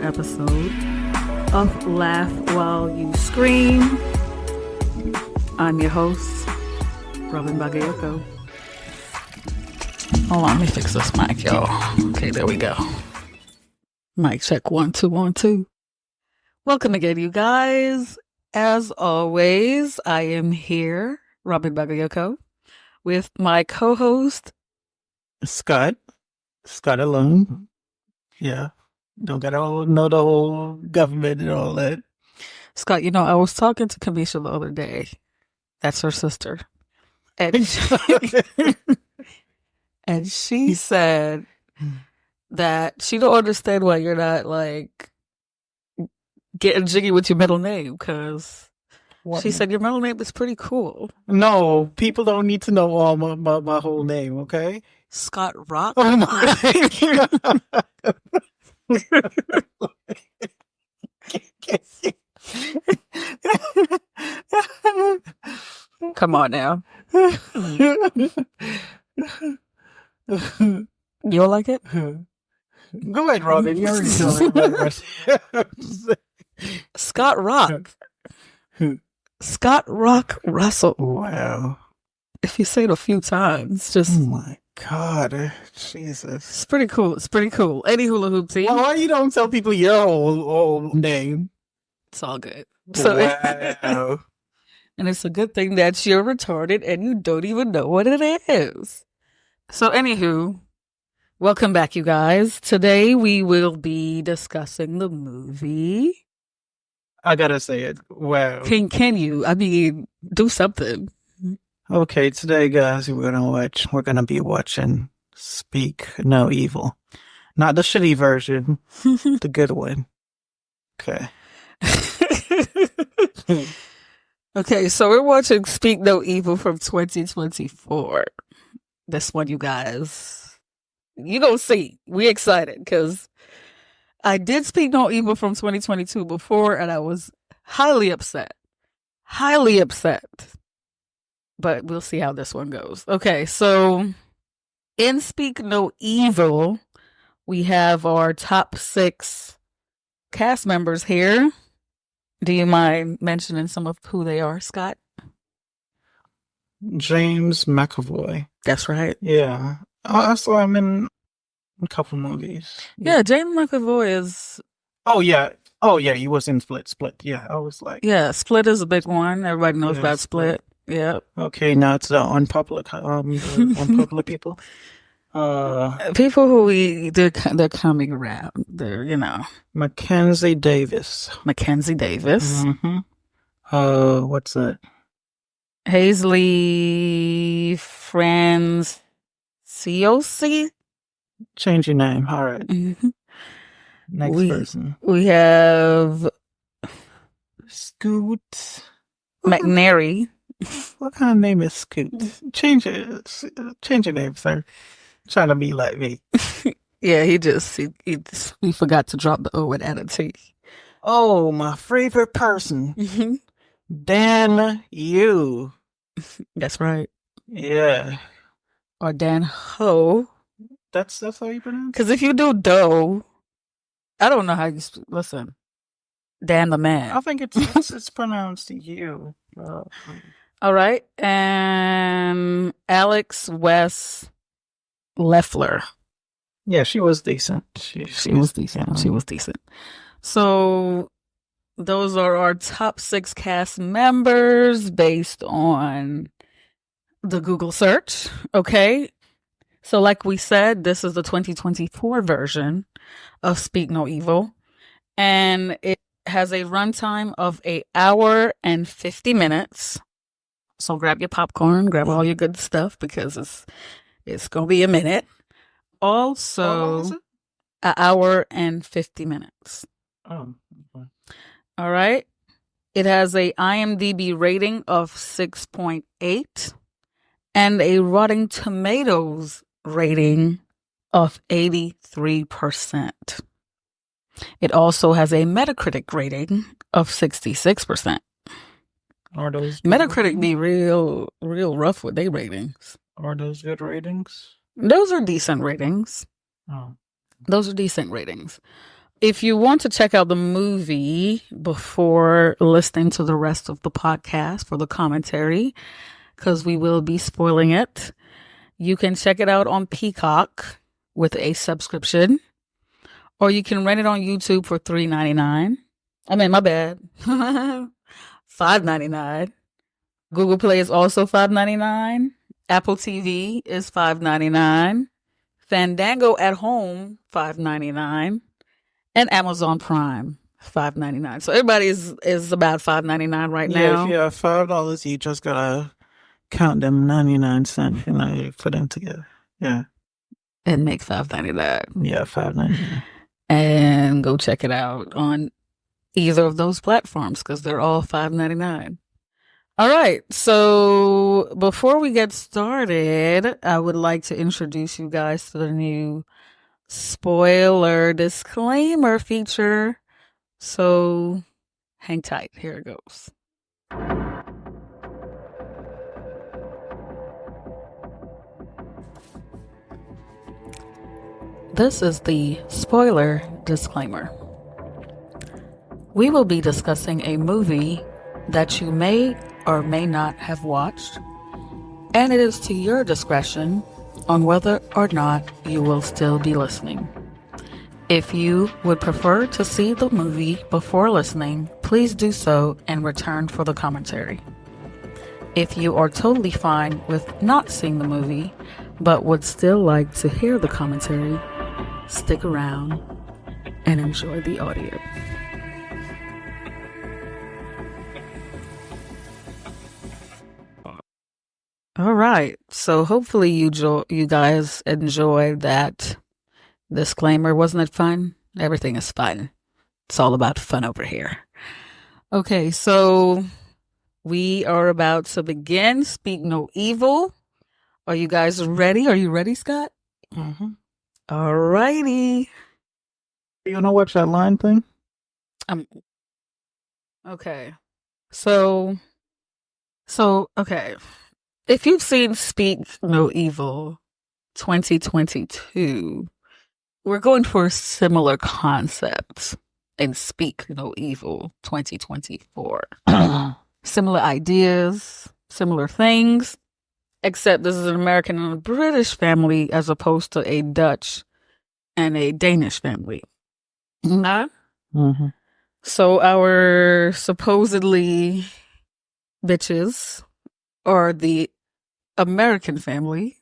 episode of Laugh While You Scream. I'm your host, Bagayoko. Hold on, let me fix this mic, y'all. Okay, there we go. Mic check 1 2 1 2. Welcome again, you guys. As always, I am here, Bagayoko, with my co-host Scott alone. Yeah. Don't gotta know the whole government and all that. Scott. You know, I was talking to Kamisha the other day. That's her sister. And she said that she don't understand why you're not like getting jiggy with your middle name, because she said your middle name is pretty cool. No, people don't need to know all my whole name, okay? Scott Rock. Oh my God. Come on now. You don't like it? Go ahead, Robin. You already know it. Scott Rock. Scott Rock Russell. Wow. If you say it a few times, just... Oh my God. Jesus. It's pretty cool. It's pretty cool. Any hula hoop team. Well, why you don't tell people your whole name? It's all good. So, wow. And it's a good thing that you're retarded and you don't even know what it is. So, anywho, welcome back, you guys. Today we will be discussing the movie. I gotta say it. Wow. Can you? I mean, do something. Okay, today, guys, we're gonna be watching Speak No Evil. Not the shitty version, the good one. Okay. Okay, so we're watching Speak No Evil from 2024. This one, you guys, you gonna see. We excited because I did Speak No Evil from 2022 before, and I was highly upset. Highly upset. But we'll see how this one goes. Okay, so in Speak No Evil, we have our top 6 cast members here. Do you mind mentioning some of who they are, Scott? James McAvoy. That's right. Yeah. I saw him in a couple movies. Yeah, James McAvoy is... Oh, yeah, he was in Split. Yeah, I was like... Yeah, Split is a big one. Everybody knows about Split. Yeah. Okay, now it's the unpopular people. People who they're coming around. They're, you know. Mackenzie Davis. Mm-hmm. What's that? Hazley Franciosi. Change your name. All right. Mm-hmm. Next person. We have Scoot McNary. What kind of name is Scoot? Change your name, sir. Trying to be like me. Yeah, he forgot to drop the O and add a T. Oh, my favorite person. Mm-hmm. Dan Yu. That's right. Yeah. Or Dan Ho. That's how you pronounce it? Because if you do Do, I don't know how you... Listen. Dan the man. I think it's pronounced Yu. All right. And Alex West Leffler. Yeah, she was decent. She was decent. She was decent. So those are our top 6 cast members based on the Google search. Okay. So like we said, this is the 2024 version of Speak No Evil. And it has a runtime of 1 hour and 50 minutes. So grab your popcorn, grab all your good stuff, because it's going to be a minute. Also, 1 hour and 50 minutes. Oh, okay. All right. It has a IMDb rating of 6.8 and a Rotten Tomatoes rating of 83%. It also has a Metacritic rating of 66%. Are those Metacritic be real rough with their ratings. Are those good ratings? Those are decent ratings. Oh. Those are decent ratings. If you want to check out the movie before listening to the rest of the podcast for the commentary, because we will be spoiling it, you can check it out on Peacock with a subscription, or you can rent it on YouTube for $3.99. I mean, my bad, $5.99. Google Play is also $5.99. Apple TV is $5.99. Fandango at home $5.99. And Amazon Prime $5.99. So everybody is about $5.99 right Yeah, now. if you have $5, you just gotta count them 99 cents, put them together. Yeah. And make $5.99. Yeah, $5.99. And go check it out on either of those platforms because they're all $5.99. All right. So before we get started, I would like to introduce you guys to the new spoiler disclaimer feature. So hang tight. Here it goes. This is the spoiler disclaimer. We will be discussing a movie that you may or may not have watched, and it is to your discretion on whether or not you will still be listening. If you would prefer to see the movie before listening, please do so and return for the commentary. If you are totally fine with not seeing the movie, but would still like to hear the commentary, stick around and enjoy the audio. All right. So hopefully you guys enjoyed that disclaimer. Wasn't it fun? Everything is fun. It's all about fun over here. Okay, so we are about to begin. Speak no evil. Are you guys ready? Are you ready, Scott? Mm-hmm. All righty. You wanna watch that line thing? Okay. So okay. If you've seen Speak No Evil 2022, we're going for similar concepts in Speak No Evil 2024. Similar ideas, similar things, except this is an American and a British family as opposed to a Dutch and a Danish family. Nah? Mm-hmm. So our supposedly bitches are the American family,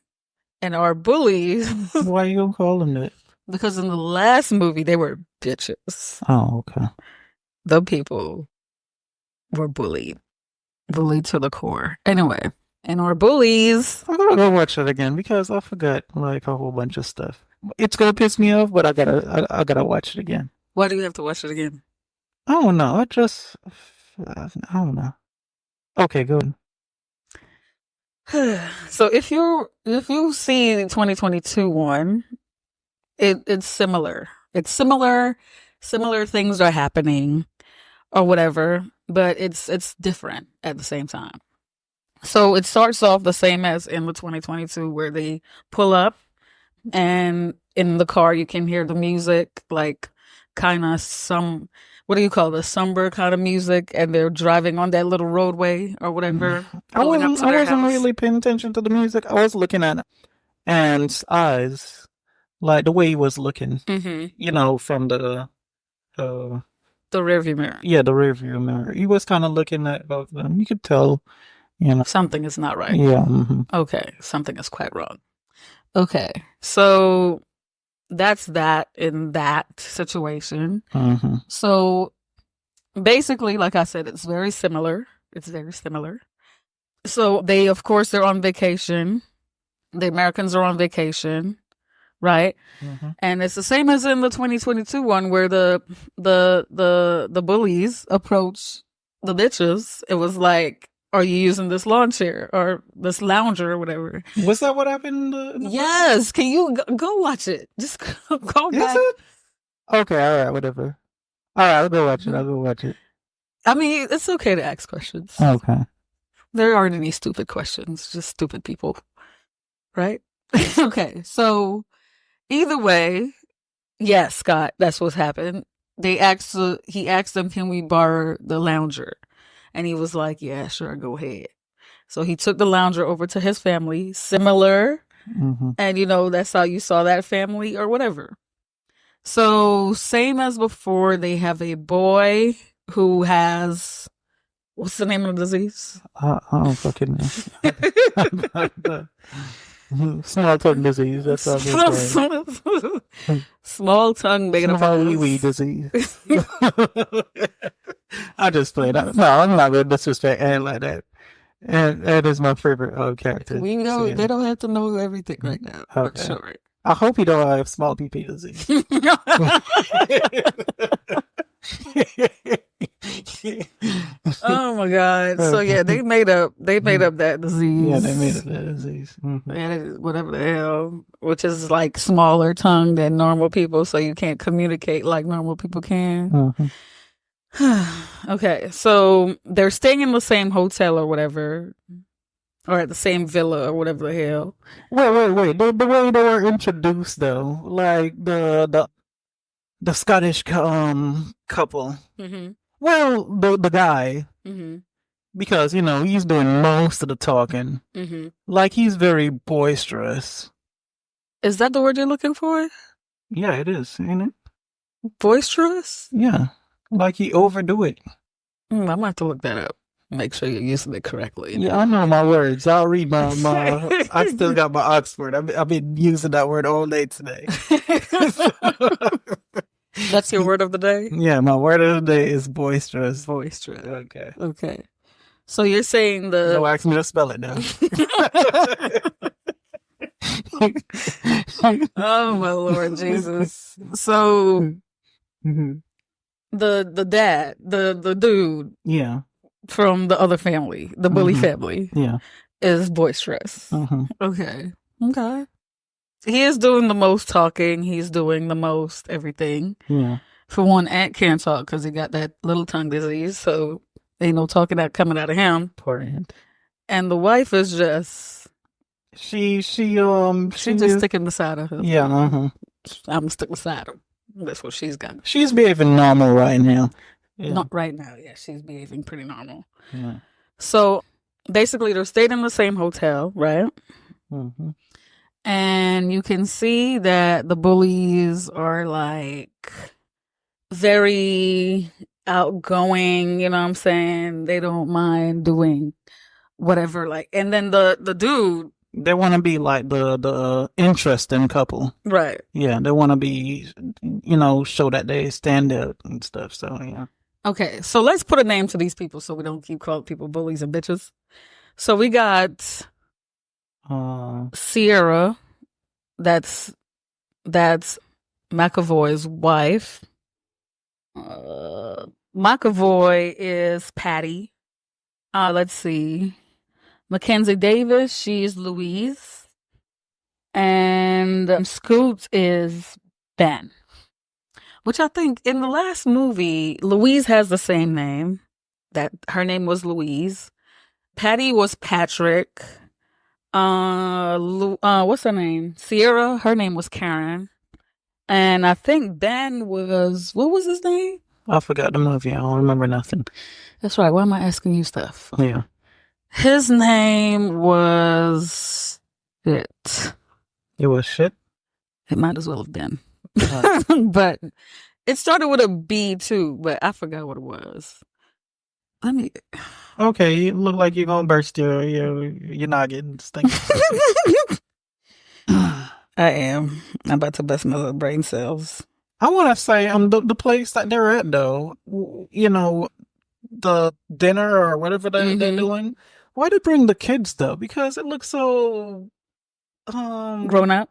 and our bullies. Why you gonna call them that? Because in the last movie they were bitches. Oh, okay. The people were bullied to the core. Anyway, and our bullies. I'm gonna go watch it again because I forgot like a whole bunch of stuff. It's gonna piss me off, but I gotta watch it again. Why do you have to watch it again? I don't know. I don't know. Okay, good. So if you see the 2022 one, it's similar. It's similar things are happening or whatever, but it's different at the same time. So it starts off the same as in the 2022 where they pull up and in the car you can hear the music like kind of some, what do you call this, somber kind of music, and they're driving on that little roadway or whatever. I wasn't really paying attention to the music. I was looking at Anne's eyes, like the way he was looking, from the rearview mirror. Yeah, the rearview mirror. He was kind of looking at both of them. You could tell, something is not right. Yeah. Mm-hmm. Okay, something is quite wrong. Okay, so that's that in that situation. Mm-hmm. So basically, like I said, it's very similar. So they, of course, they're on vacation. The Americans are on vacation, right? Mm-hmm. And it's the same as in the 2022 one where the bullies approach the bitches. It was like, are you using this lawn chair or this lounger or whatever? Was that what happened? Yes. Can you go watch it? Just go back. Is it? Okay. All right. Whatever. All right. I'll go watch it. I mean, it's okay to ask questions. Okay. There aren't any stupid questions, just stupid people. Right? Okay. So either way, Yes, Scott, that's what's happened. He asked them, can we borrow the lounger? And he was like, yeah, sure, go ahead. So he took the lounger over to his family, similar. Mm-hmm. And, that's how you saw that family or whatever. So, same as before, they have a boy who has, what's the name of the disease? I don't fucking know. Small tongue disease. That's all I'm saying. Small tongue Small wee disease. I just played that. No, I'm not going to disrespect Anne like that. And that is my favorite character. We know they don't have to know everything right now. Okay. Sure. I hope you don't have small PP disease. Oh my god! So yeah, they made up that disease. Yeah, they made up that disease. Mm-hmm. Whatever the hell, which is like smaller tongue than normal people, so you can't communicate like normal people can. Mm-hmm. Okay, so they're staying in the same hotel or whatever, or at the same villa or whatever the hell. Wait. The way they were introduced, though, like the Scottish couple. Mm-hmm. Well, the guy, mm-hmm. because he's doing most of the talking. Mm-hmm. Like he's very boisterous. Is that the word you're looking for? Yeah, it is, ain't it? Boisterous? Yeah, like he overdo it. I'm gonna have to look that up. Make sure you're using it correctly. Yeah, I know my words. I'll read my I still got my Oxford. I've been using that word all day today. That's your word of the day? Yeah, my word of the day is boisterous. Boisterous. Okay. So you're saying Don't ask me to spell it now. Oh my Lord Jesus. So the dad, the dude, yeah, from the other family, the bully family, yeah, is boisterous. Okay. He is doing the most talking. He's doing the most everything. Yeah. For one, Ant can't talk because he got that little tongue disease, so ain't no talking out coming out of him. Poor Ant. And the wife is just she just sticking beside her. Yeah. I'm gonna stick beside her. That's what she's got. She's behaving normal right now. Yeah. Not right now. Yeah, she's behaving pretty normal. Yeah. So basically, they're staying in the same hotel, right? Mm-hmm. And you can see that the bullies are like very outgoing, you know what I'm saying? They don't mind doing whatever, like, and then the dude, they want to be like the interesting couple. Right. Yeah, they want to be, show that they stand up and stuff, so yeah. Okay, so let's put a name to these people so we don't keep calling people bullies and bitches. So we got Sierra, that's McAvoy's wife. McAvoy is Patty. Let's see. Mackenzie Davis, she's Louise. And Scoot is Ben. Which I think in the last movie, Louise has the same name. That her name was Louise. Patty was Patrick. What's her name? Sierra, her name was Karen. And I think Ben was, what was his name? I forgot the movie. I don't remember nothing. That's right. Why am I asking you stuff? Yeah. His name was shit. It was shit? It might as well have been. But it started with a B too, but I forgot what it was. Let me. Okay, you look like you're gonna burst your noggin. I am. I'm about to bust my little brain cells. I want to say the place that they're at though, the dinner or whatever they're doing. Why they bring the kids though? Because it looks so grown up.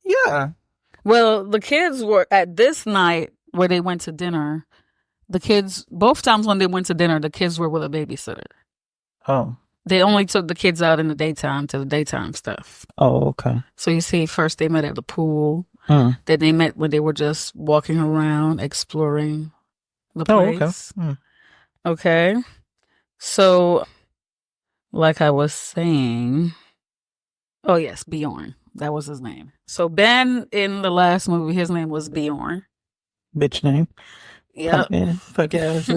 Yeah. Well, the kids were at this night where they went to dinner. The kids, both times when they went to dinner, the kids were with a babysitter. Oh. They only took the kids out in the daytime to the daytime stuff. Oh, okay. So you see, first they met at the pool. Then they met when they were just walking around, exploring the place. Oh, okay. Okay. So, like I was saying, oh yes, Bjorn. That was his name. So Ben in the last movie, his name was Bjorn. Bitch name. Yeah. Fuck ass.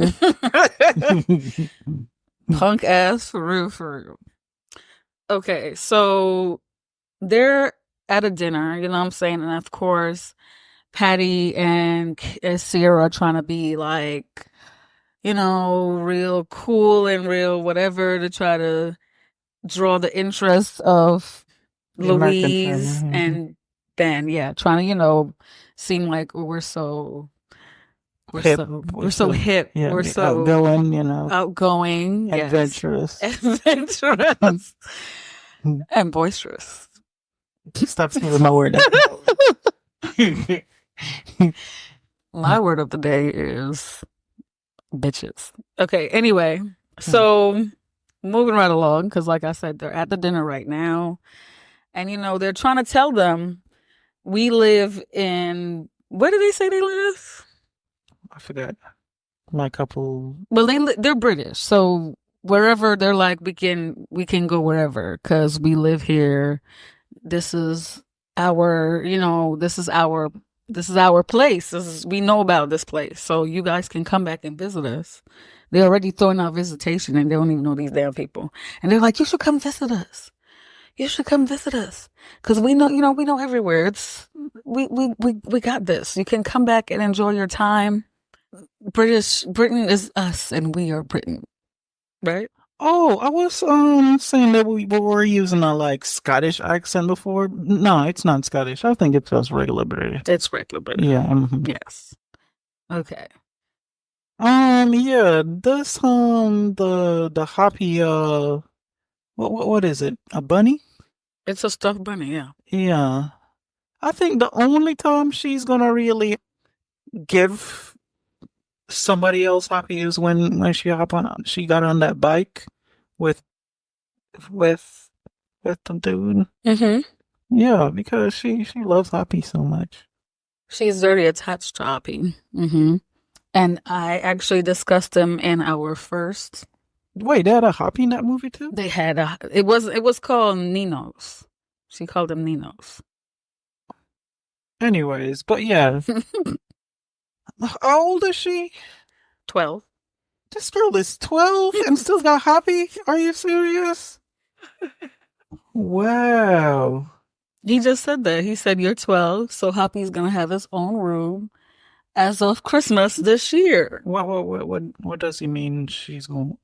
Punk ass for real, for real. Okay, so they're at a dinner, you know what I'm saying? And of course, Patty and Sierra are trying to be like, you know, real cool and real whatever to try to draw the interest of The American Louise family. and Ben. Yeah, trying to, you know, seem like we're so Hip. we're so hip. Yeah, We're so outgoing, you know. outgoing, Adventurous. yes. Adventurous and boisterous. Stop stealing my word. My word of the day is bitches. Okay, anyway, so moving right along, because like I said, they're at the dinner right now. And, you know, they're trying to tell them we live in, where do they say they live? I forgot. My couple. Well, they're British. So wherever they're like, we can go wherever because we live here. This is our, you know, this is our place. We know about this place. So you guys can come back and visit us. They're already throwing out visitation and they don't even know these damn people. And they're like, you should come visit us. You should come visit us. Cause we know, you know, we know everywhere. We got this. You can come back and enjoy your time. Britain is us and we are Britain. Right? Oh, I was saying that we were using a like Scottish accent before. No, it's not Scottish. I think it's just regular British. It's regular British. Yeah. Mm-hmm. Yes. Okay. Yeah, this the hoppy what is it? A bunny? It's a stuffed bunny, yeah. Yeah. I think the only time she's gonna really give somebody else happy is when she got on that bike with the dude. Mm-hmm. Yeah, because she loves Hoppy so much. She's very attached to Hoppy. Mm-hmm. And I actually discussed them in our first. Wait, they had a Hoppy in that movie too? They had it was called Ninos. She called them Ninos. Anyways, but yeah. How old is she? 12. This girl is 12 and still got Hoppy? Are you serious? Wow. He just said that. He said, you're 12, so Hoppy's going to have his own room as of Christmas this year. What does he mean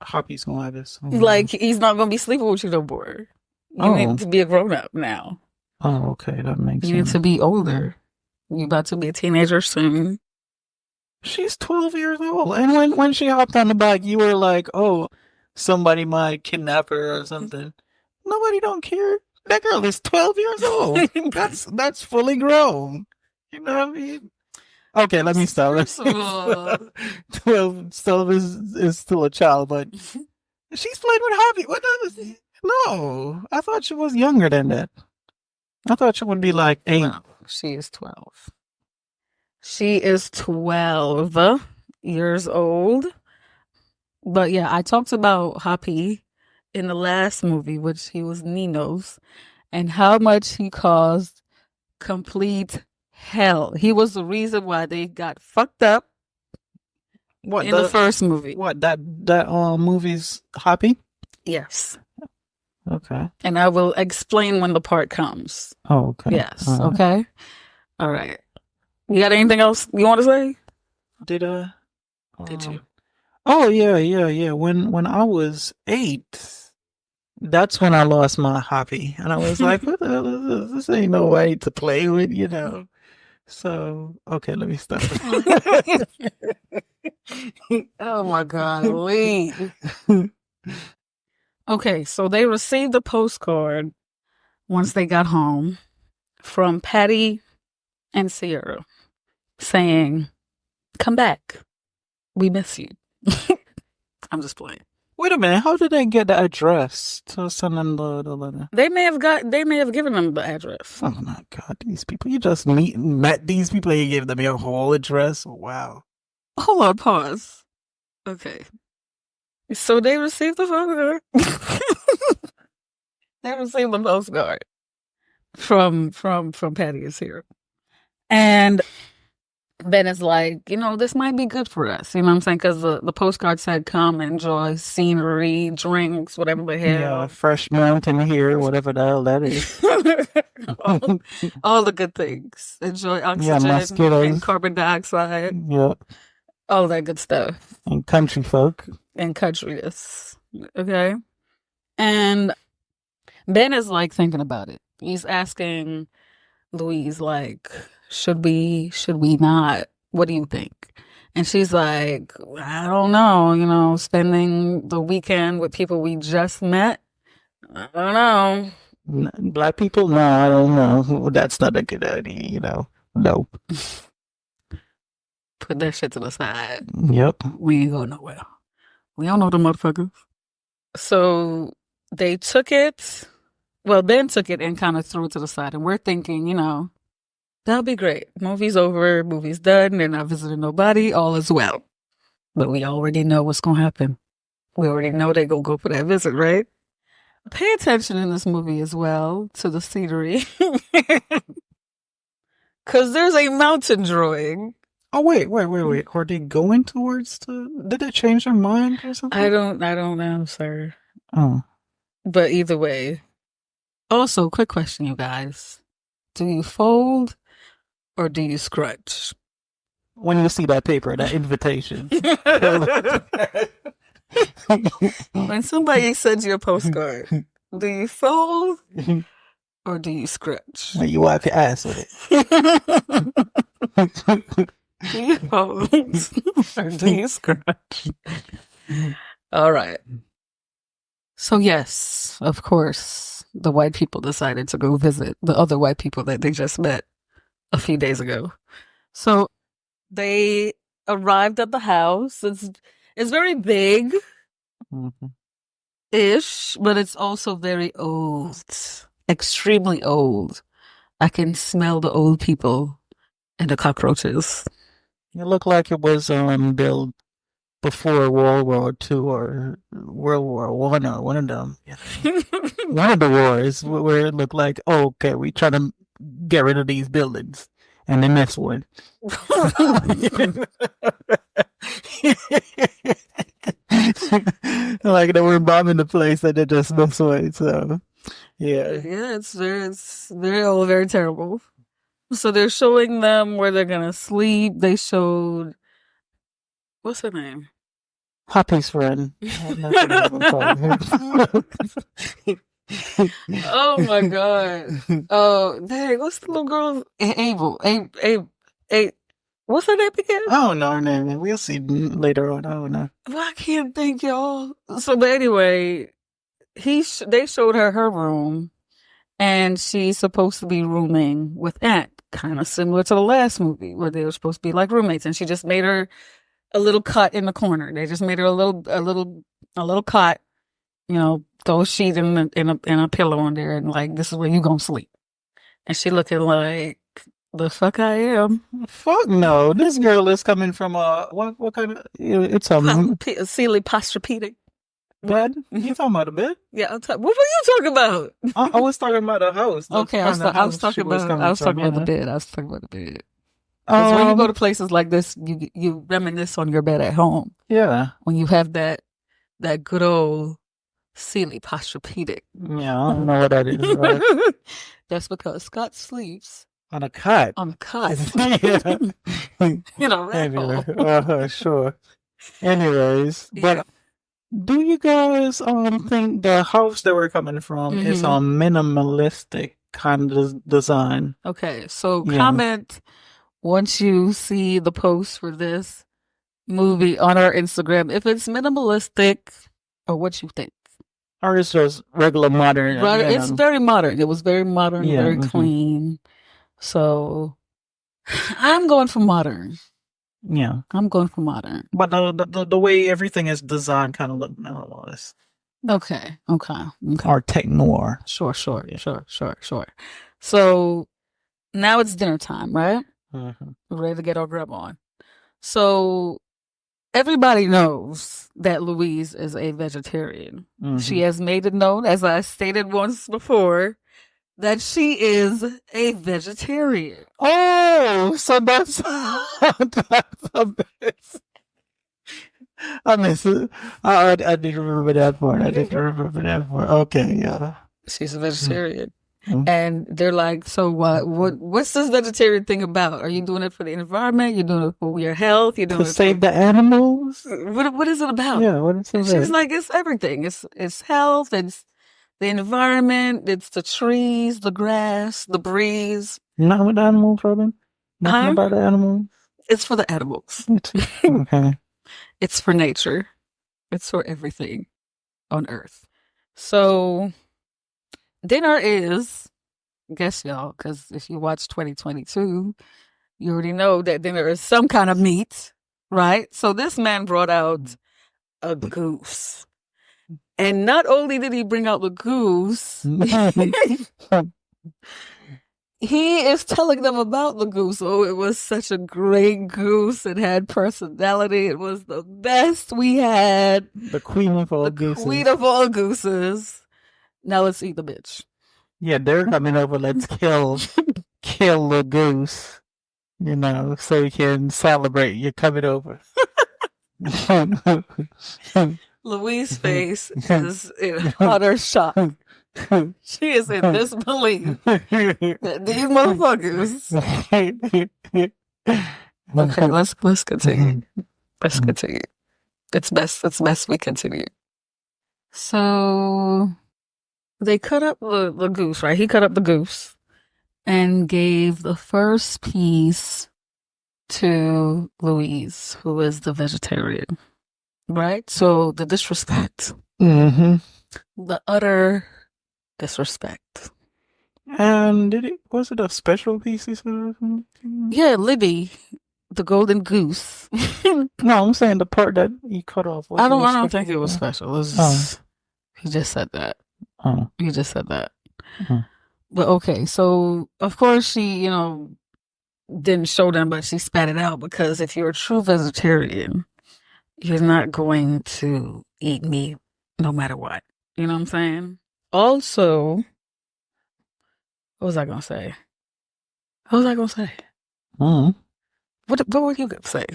Hoppy's going to have his own room? Like, he's not going to be sleeping with you no more. You need to be a grown-up now. Oh, okay. That makes sense. You need to be older. You're about to be a teenager soon. She's 12 years old. And when she hopped on the bike, you were like, oh, somebody might kidnap her or something. Nobody don't care. That girl is 12 years old. That's fully grown. You know what I mean? Okay, let me stop. First of all, 12 is still a child, but she's playing with Hoppy. What does it? No, I thought she was younger than that. I thought she would be like 8. No, she is 12. She is 12 years old. But yeah, I talked about Hoppy in the last movie, which he was Ninos, and how much he caused complete hell. He was the reason why they got fucked up in the first movie. What, that movie's Hoppy? Yes. Okay. And I will explain when the part comes. Oh, okay. Yes. Okay. All right. You got anything else you want to say? Did you? Oh yeah. When I was 8, that's when I lost my Hoppy, and I was like, "What the hell is this? This ain't no way to play with, you know." So okay, let me stop. Oh my God, Lee. Okay, so they received a postcard once they got home from Patty and Sierra saying, "Come back. We miss you." I'm just playing. Wait a minute. How did they get the address to send them the letter? They may have given them the address. Oh my God, these people! You just met these people and you gave them your whole address? Wow. Hold on, pause. Okay. So they received the postcard. They received the postcard. from Patty is Here. And Ben is like, this might be good for us. You know what I'm saying? Because the postcard said, come enjoy scenery, drinks, whatever the hell. Yeah, fresh mountain here, whatever the hell that is. all the good things. Enjoy oxygen mosquitoes. and carbon dioxide. Yeah. All that good stuff. And country folk. And countryness. Okay? And Ben is like thinking about it. He's asking Louise, like, should we not? What do you think? And she's like, I don't know, spending the weekend with people we just met. I don't know. Black people? No, I don't know. That's not a good idea, Nope. Put that shit to the side. Yep. We ain't go nowhere. We don't know the motherfuckers. So they took it. Well, Ben took it and kind of threw it to the side. And we're thinking, that'll be great. Movie's over. Movie's done. They're not visiting nobody. All is well. But we already know what's going to happen. We already know they're going to go for that visit, right? Pay attention in this movie as well to the scenery. Because there's a mountain drawing. Oh, wait. Are they going towards did they change their mind or something? I don't know, sir. Oh. But either way. Also, quick question, you guys. Do you fold or do you scrunch? When you see that paper, that invitation. When somebody sends you a postcard, do you fold or do you scrunch? You wipe your ass with it. Do you fold or do you scrunch? All right. So yes, of course, the white people decided to go visit the other white people that they just met a few days ago. So they arrived at the house. It's very big, ish, but it's also very old, extremely old. I can smell the old people and the cockroaches. It looked like it was built before World War II or World War I or one of them. One of the wars where it looked like, okay, we try to get rid of these buildings. And they missed one. Like they were bombing the place and they just missed one. So, yeah. Yeah, it's very old, very terrible. So they're showing them where they're going to sleep. They showed, what's her name? Poppy's friend. Oh my god. Oh, dang, what's the little girl? Abel. What's her name again? I don't know her name. We'll see later on. I don't know. Well, I can't think, y'all. So, but anyway, they showed her room, and she's supposed to be rooming with Aunt, kind of similar to the last movie where they were supposed to be like roommates, and she just made her a little cut in the corner. They just made her a little cot, throw a sheet and a pillow on there, and like, this is where you gonna sleep. And she looking like, the fuck I am. Fuck no. This girl is coming from what kind of, it's a Sealy Posturepedic bed. You talking about a bed? Yeah, what were you talking about? I was talking about a house. Okay, I was talking about the bed. I was talking about the bed. Because when you go to places like this, you reminisce on your bed at home. Yeah. When you have that good old Sealy Posturepedic. Yeah, I don't know what that is. Right? That's because Scott sleeps on a cot. Yeah. Sure. Anyways, but do you guys think the house that we're coming from is minimalistic kind of design? Okay, so comment once you see the post for this movie on our Instagram if it's minimalistic or what you think. Or it's just regular modern. It's very modern. It was very modern, very clean. So I'm going for modern. Yeah. I'm going for modern. But the way everything is designed kind of look minimalist. Okay. Or tech noir. Sure. So now it's dinner time, right? Mm-hmm. We're ready to get our grub on. So everybody knows that Louise is a vegetarian. Mm-hmm. She has made it known, as I stated once before, that she is a vegetarian. Oh, so that's that's a mess. I miss it. I didn't remember that part. I didn't remember that part. Okay, yeah. She's a vegetarian. Mm. And they're like, so what's this vegetarian thing about? Are you doing it for the environment? You're doing it for your health? You're doing To it save for the animals? what is it about? Yeah, what is And it? she's like, it's everything. It's health, it's the environment, it's the trees, the grass, the breeze. Not with animals, Robin? Nothing Huh? about the animals? It's for the animals. Okay. It's for nature. It's for everything on earth. So dinner is, guess y'all, because if you watch 2022, you already know that dinner is some kind of meat, right? So this man brought out a goose. And not only did he bring out the goose, he is telling them about the goose. Oh, it was such a great goose. It had personality. It was the best we had. The queen of all gooses. Queen of all gooses. Now let's eat the bitch. Yeah, they're coming over. Let's kill the goose. You know, so we can celebrate. You're coming over. Louise's face is in utter shock. She is in disbelief that these motherfuckers. Okay, let's continue. Let's continue. It's best we continue. So they cut up the goose, right? He cut up the goose and gave the first piece to Louise, who is the vegetarian. Right? So the disrespect. Mm-hmm. The utter disrespect. And was it a special piece? Yeah, Libby, the golden goose. No, I'm saying the part that he cut off. I don't think it was special. It was he just said that. Oh. He just said that. But okay, so of course she, didn't show them, but she spat it out because if you're a true vegetarian, you're not going to eat meat no matter what. You know what I'm saying? Also, what was I going to say? What were you going to say?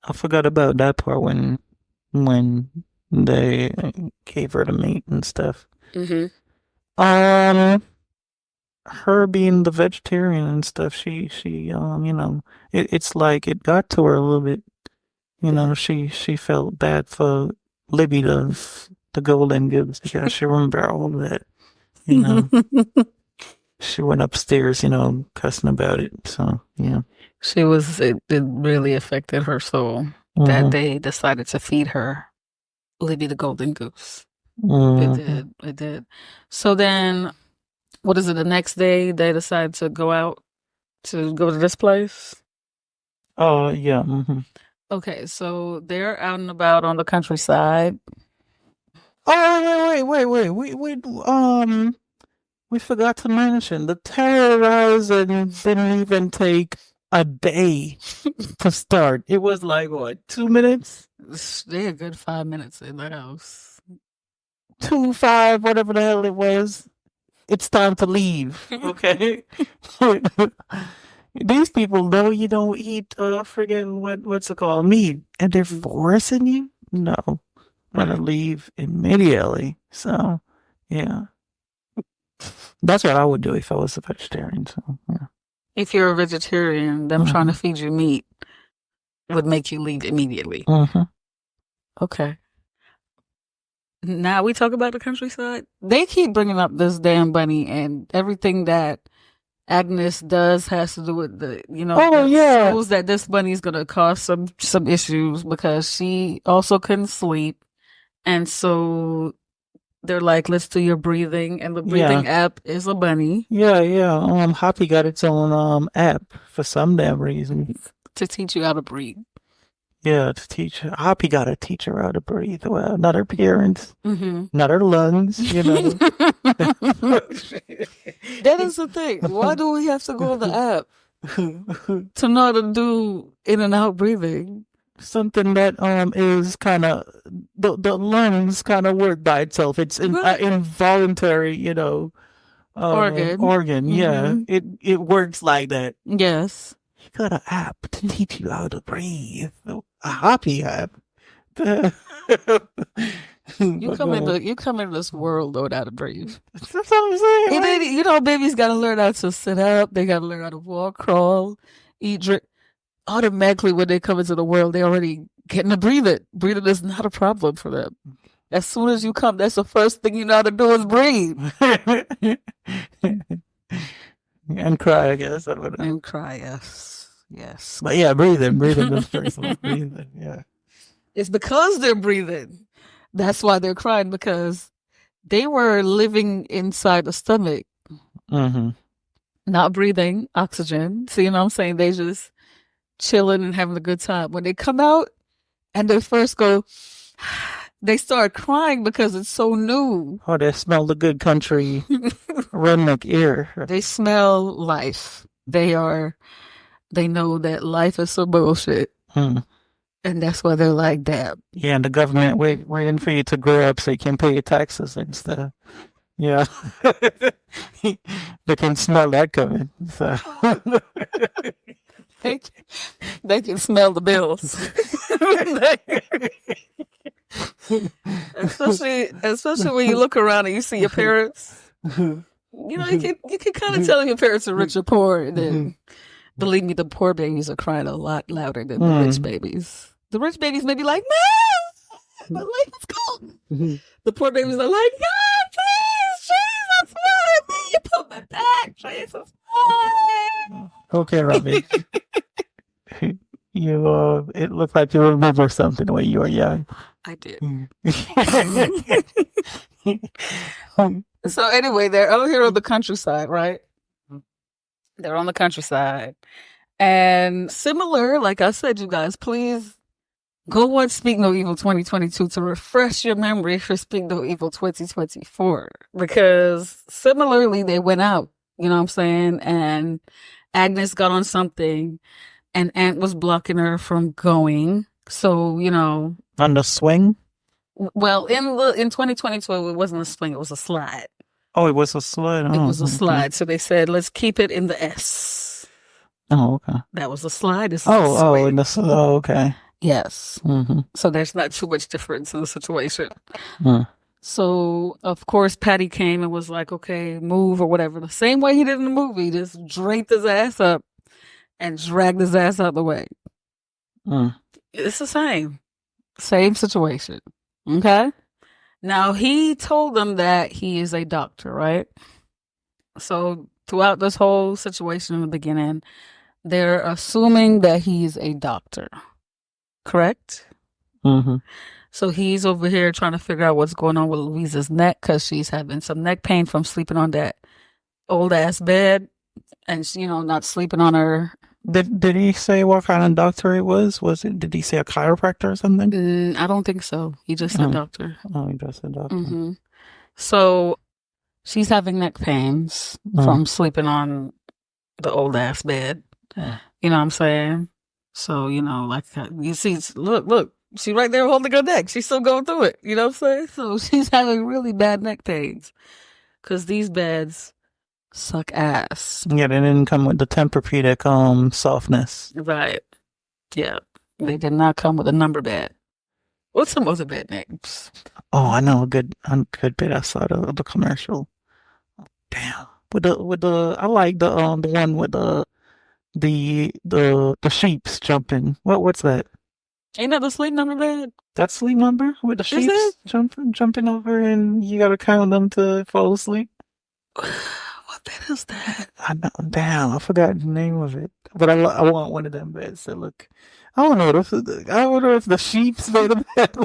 I forgot about that part when they gave her the meat and stuff. Mm-hmm. Her being the vegetarian and stuff, she it's like it got to her a little bit. She felt bad for Libby, the golden goose. Yeah, she remember all of that. She went upstairs, cussing about it. So yeah, it really affected her soul that they decided to feed her Libby the golden goose. It did. So then, what is it? The next day they decide to go to this place. Oh yeah. Mm-hmm. Okay, so they're out and about on the countryside. Oh, wait. We forgot to mention the terrorizing didn't even take a day to start. It was like, what, 2 minutes? They're a good 5 minutes in the house. 2-5, whatever the hell it was. It's time to leave. Okay? These people know you don't eat friggin' what's it called, meat, and they're forcing you. No, I'm gonna leave immediately. So, yeah, that's what I would do if I was a vegetarian. So, yeah. If you're a vegetarian, them trying to feed you meat would make you leave immediately. Mm-hmm. Okay. Now we talk about the countryside. They keep bringing up this damn bunny and everything that Agnes does has to do with shows that this bunny is gonna cause some issues because she also couldn't sleep, and so they're like, let's do your breathing, and the breathing app is a bunny. Yeah. Hoppy got its own app for some damn reason to teach you how to breathe. Yeah, to teach her. Hoppy got to teach her how to breathe. Well, not her parents, not her lungs. That is the thing. Why do we have to go to the app to know how to do in and out breathing? Something that is kind of the lungs kind of work by itself. It's involuntary, Organ. organ. Yeah, it works like that. Yes. You got an app to teach you how to breathe. A happy app. The- You But come go ahead. into this world without a breathe. That's what I'm saying. And Like, baby, babies got to learn how to sit up. They got to learn how to walk, crawl, eat, drink. Automatically, when they come into the world, they already getting to breathe it. Breathing is not a problem for them. As soon as you come, that's the first thing you know how to do is breathe. and cry, I guess. I don't know. And cry, yes. Yes. But yeah, breathing is first one. Breathing, yeah. It's because they're breathing. That's why they're crying, because they were living inside the stomach, Mm-hmm. not breathing oxygen. So, you know what I'm saying? They just chilling and having a good time. When they come out and they first go, they start crying because it's so new. Oh, they smell the good country redneck air. They smell life. They know that life is some bullshit. Hmm. And that's why they're like that. Yeah, and the government waiting for you to grow up so you can pay your taxes instead of, yeah. They can smell that coming. So. They can smell the bills. especially when you look around and you see your parents. You can kind of tell your parents are rich or poor. And then, believe me, the poor babies are crying a lot louder than the rich babies. The rich babies may be like, "Man, my life is cool." The poor babies are like, "God, please, Jesus, why me? You put me back, Jesus, why?" Okay, Robbie. It looked like you remember something when you were young. I did. So anyway, they're out here on the countryside, right? They're on the countryside. And similar, like I said, you guys, please go watch Speak No Evil 2022 to refresh your memory for Speak No Evil 2024. Because similarly, they went out, you know what I'm saying? And Agnes got on something and Aunt was blocking her from going. So, On the swing? well, in 2022, it wasn't a swing, it was a slide. Oh, it was a slide. It was a slide. So they said, let's keep it in the S. Oh, okay. That was a slide. This is a swing. Okay. Yes. Mm-hmm. So there's not too much difference in the situation. Mm. So, of course, Patty came and was like, okay, move or whatever. The same way he did in the movie. Just draped his ass up and dragged his ass out the way. Mm. It's the same. Same situation. Okay? Now, he told them that he is a doctor, right? So, throughout this whole situation in the beginning, they're assuming that he's a doctor. Correct? Mm-hmm. So he's over here trying to figure out what's going on with Louisa's neck because she's having some neck pain from sleeping on that old ass bed, and not sleeping on her. Did he say what kind of doctor it was? Did he say a chiropractor or something? I don't think so. He just said doctor. Oh, he just said doctor. Mm-hmm. So she's having neck pains from sleeping on the old ass bed. You know what I'm saying? So, like you see, look, she's right there holding her neck. She's still going through it. You know what I'm saying? So she's having really bad neck pains because these beds suck ass. Yeah, they didn't come with the Tempur-Pedic softness. Right. Yeah. They did not come with a number bed. What's some other bed names? Oh, I know a good bit. I saw the commercial. Damn. With the I like the one with the sheeps jumping. What's that? Ain't that the sleep number bed? That sleep number with the sheeps jumping over and you gotta count them to fall asleep. What bed is that? I know. Damn, I forgot the name of it. But I want one of them beds that look. I don't know if the sheeps made a bed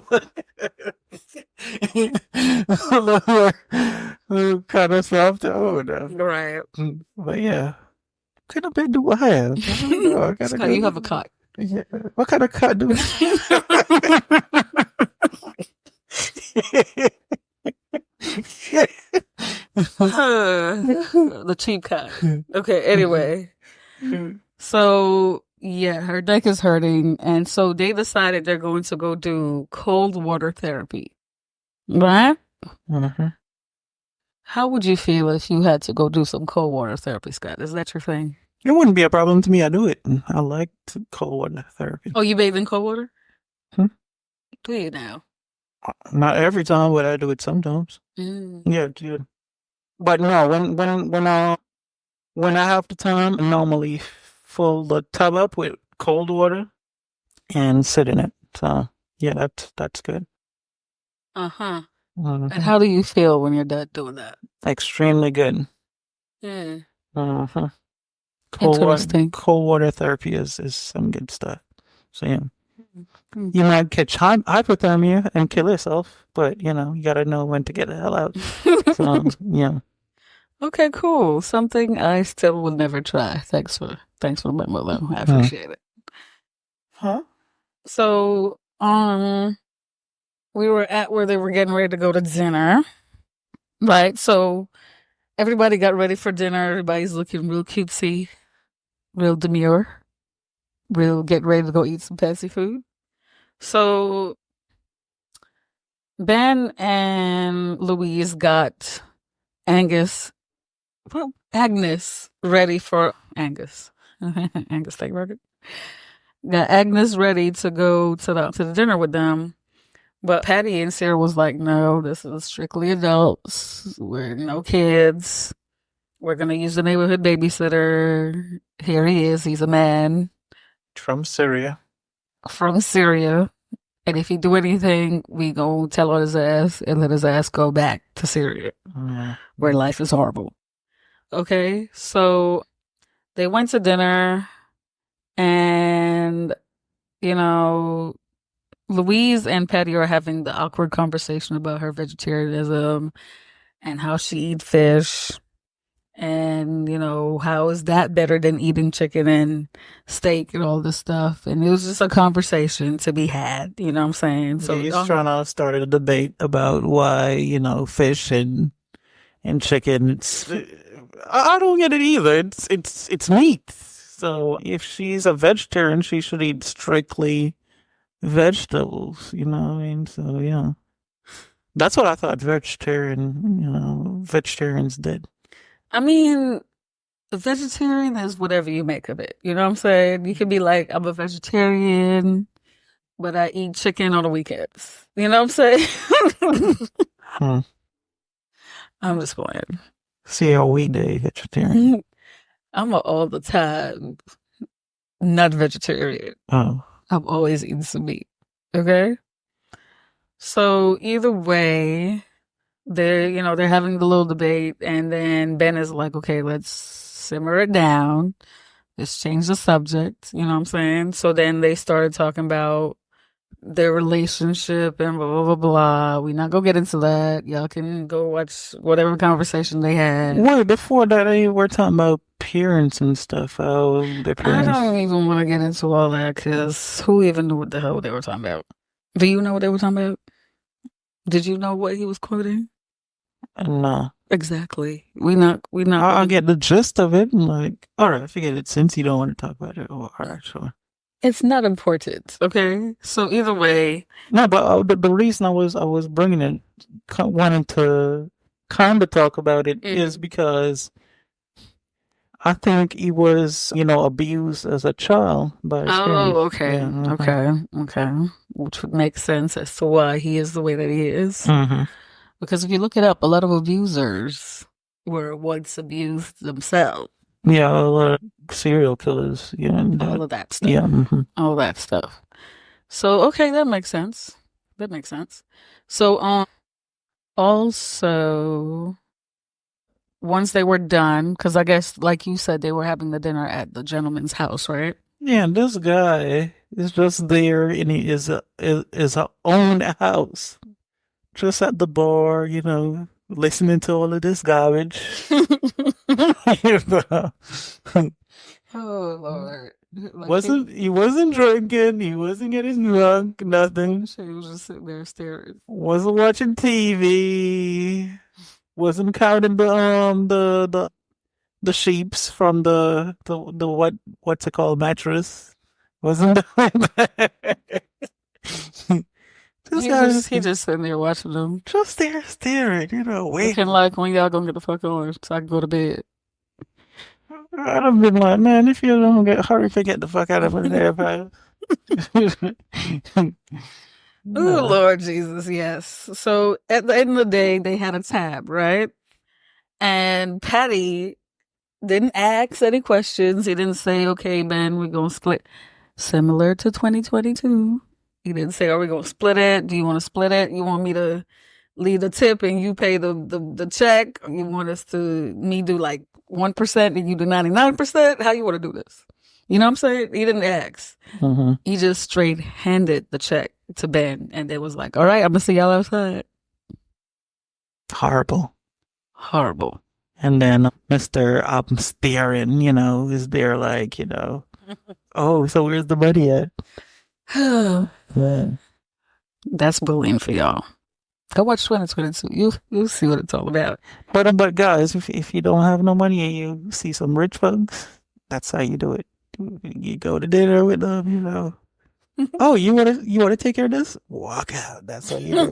look kind of soft. Oh no. Right. But yeah. What kind of bed do I have? I don't know. You have a cot. Yeah. What kind of cot do I the cheap cot. Okay, anyway. So, yeah, her neck is hurting. And so they decided they're going to go do cold water therapy. Right? Mm-hmm. How would you feel if you had to go do some cold water therapy, Scott? Is that your thing? It wouldn't be a problem to me. I do it. I like cold water therapy. Oh, you bathe in cold water? Hmm? Do you now? Not every time, but I do it sometimes. Mm. Yeah, it's good. But no, when I have the time, I normally fill the tub up with cold water and sit in it. So yeah, that's good. Uh-huh. Hmm. And how do you feel when you're done doing that? Extremely good. Mm. Hmm. Interesting. Cold water therapy is some good stuff. So yeah, Mm. you might catch hypothermia and kill yourself, but you know you gotta know when to get the hell out. So yeah. Okay, cool. Something I still would never try. Thanks for the memo though. I Hmm. appreciate it. Huh? So, we were at where they were getting ready to go to dinner, right? So everybody got ready for dinner. Everybody's looking real cutesy, real demure, real get ready to go eat some fancy food. So Ben and Louise got Angus, well, Agnes ready for Angus. Angus steak burger. Got Agnes ready to go to the dinner with them. But Patty and Sarah was like, no, this is strictly adults. We're no kids. We're gonna use the neighborhood babysitter. Here he is. He's a man From Syria. from Syria. And if he do anything, we gonna tell on his ass and let his ass go back to Syria, where life is horrible. Okay, so they went to dinner, and you know, Louise and Patty are having the awkward conversation about her vegetarianism and how she eats fish. And, how is that better than eating chicken and steak and all this stuff? And it was just a conversation to be had, you know what I'm saying? Yeah, So, he's trying to start a debate about why, fish and chicken. I don't get it either. It's meat. So if she's a vegetarian, she should eat strictly vegetables. You know what I mean? So yeah, that's what I thought vegetarians did. I mean, a vegetarian is whatever you make of it. You know what I'm saying? You could be like, I'm a vegetarian, but I eat chicken on the weekends. You know what I'm saying? Hmm. I'm just playing. See a weekday vegetarian. I'm a all the time not vegetarian. Oh, I'm always eating some meat. Okay? So either way, they're having the little debate, and then Ben is like, okay, let's simmer it down. Let's change the subject. You know what I'm saying? So then they started talking about their relationship and blah blah blah blah. We not gonna get into that. Y'all can go watch whatever conversation they had. wait, before that, they were talking about parents and stuff. How their I parents. don't even want to get into all that because who even knew what the hell they were talking about? Do you know what they were talking about? Did you know what he was quoting? No. Exactly. We not. I'll get the gist of it. And like, all right, forget it. Since you don't want to talk about it, all right, sure. It's not important. Okay. So either way, No, but the reason I was bringing it, wanting to kind of talk about it, is because I think he was, abused as a child by his parents. okay, Yeah, okay, which would make sense as to why he is the way that he is. Mm-hmm. Because if you look it up, a lot of abusers were once abused themselves. Yeah, a lot of serial killers. Yeah, All of that stuff. yeah. Mm-hmm. All that stuff. So okay, that makes sense. That makes sense. So also once they were done, because I guess like you said, they were having the dinner at the gentleman's house, right? Yeah, and this guy is just there, and he is a own house, just at the bar, listening to all of this garbage. Oh Lord. He wasn't drinking, he wasn't getting drunk, nothing. He was just sitting there staring. Wasn't watching TV. Wasn't counting the sheeps from the what's it called, mattress. Wasn't doing that. This guy is He just sitting there watching them. just there staring, waiting. Looking like, when y'all gonna get the fuck on so I can go to bed. I'd have been like, man, if you don't hurry to get the fuck out of there, bro. Oh, Lord Jesus, yes. So at the end of the day, they had a tab, right? And Patty didn't ask any questions. He didn't say, okay, man, we're going to split. Similar to 2022. He didn't say, are we going to split it? Do you want to split it? You want me to leave the tip and you pay the check? Or you want me do like 1% and you do 99%? How you want to do this? You know what I'm saying? He didn't ask. Mm-hmm. He just straight handed the check to Ben and it was like, all right, I'm going to see y'all outside. Horrible. And then Mr. I'm staring, is there like, oh, so where's the money at? Yeah. That's bullying for y'all. Go watch 2022. You'll see what it's all about. But guys, if you don't have no money and you see some rich folks, that's how you do it. You go to dinner with them, Oh, you wanna take care of this? Walk out. That's how you do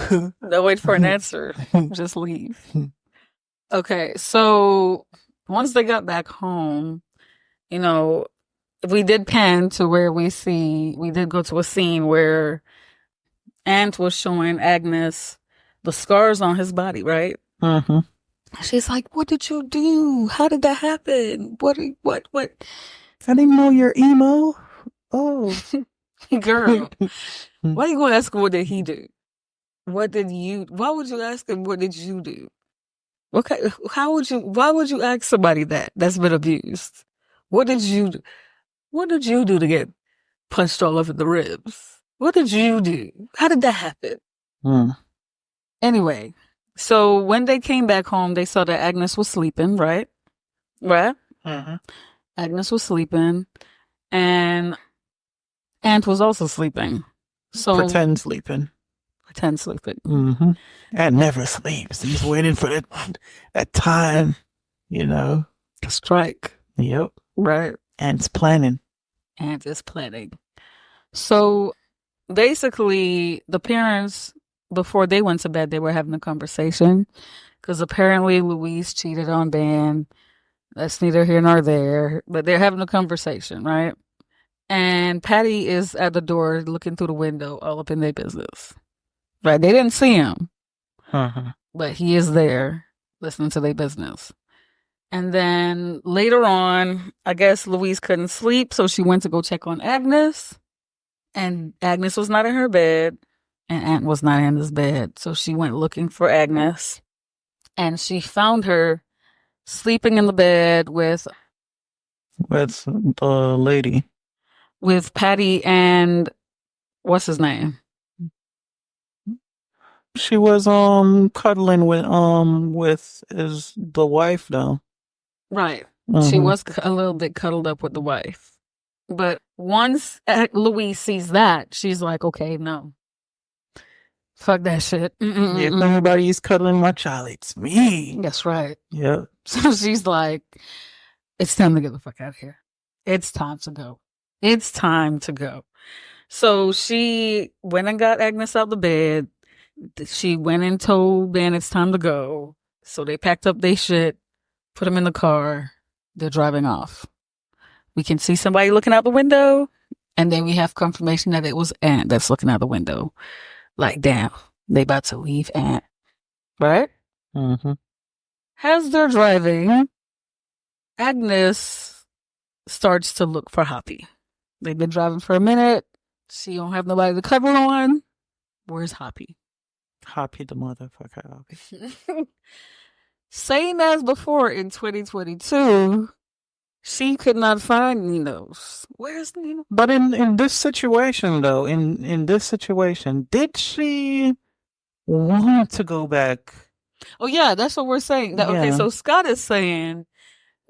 it. No wait for an answer. Just leave. Okay, so once they got back home, we did pan to where we did go to a scene where Ant was showing Agnes the scars on his body, right? Mm-hmm. She's like, what did you do? How did that happen? What? I didn't know you're emo. Oh. Girl, why are you going to ask him what did he do? Why would you ask him what did you do? Okay, why would you ask somebody that's been abused? What did you do? What did you do to get punched all over the ribs? What did you do? How did that happen? Anyway, so when they came back home, they saw that Agnes was sleeping, right? Right? Mm-hmm. Agnes was sleeping, and Ant was also sleeping. So Pretend sleeping. Mm-hmm. And never sleeps. He's waiting for that time, to strike. Yep. Right. Ant's planning. Ant is planning. So basically, the parents, before they went to bed, they were having a conversation because apparently Louise cheated on Ben. That's neither here nor there, but they're having a conversation, right? And Patty is at the door looking through the window, all up in their business. Right? They didn't see him, but he is there listening to their business. And then later on, I guess Louise couldn't sleep, so she went to go check on Agnes. And Agnes was not in her bed, and Ant was not in his bed. So she went looking for Agnes, and she found her sleeping in the bed with the lady. With Patty and what's his name? She was cuddling with the wife though. Right. She was a little bit cuddled up with the wife. But once Louise sees that, she's like, okay, no. Fuck that shit. If anybody's cuddling my child, it's me. That's right. Yeah. So she's like, it's time to get the fuck out of here. It's time to go. It's time to go. So she went and got Agnes out of the bed. She went and told Ben it's time to go. So they packed up their shit, put them in the car. They're driving off. We can see somebody looking out the window, and then we have confirmation that it was Ant that's looking out the window. Like, damn, they about to leave Ant. Right? Mm-hmm. As they're driving, Agnes starts to look for Hoppy. They've been driving for a minute. She don't have nobody to cover on. Where's Hoppy? Hoppy the motherfucker. Hoppy. Same as before in 2022, she could not find Nino's. Where's Nino? But in this situation, though, in this situation, did she want to go back? Oh, yeah, that's what we're saying. Okay, so Scott is saying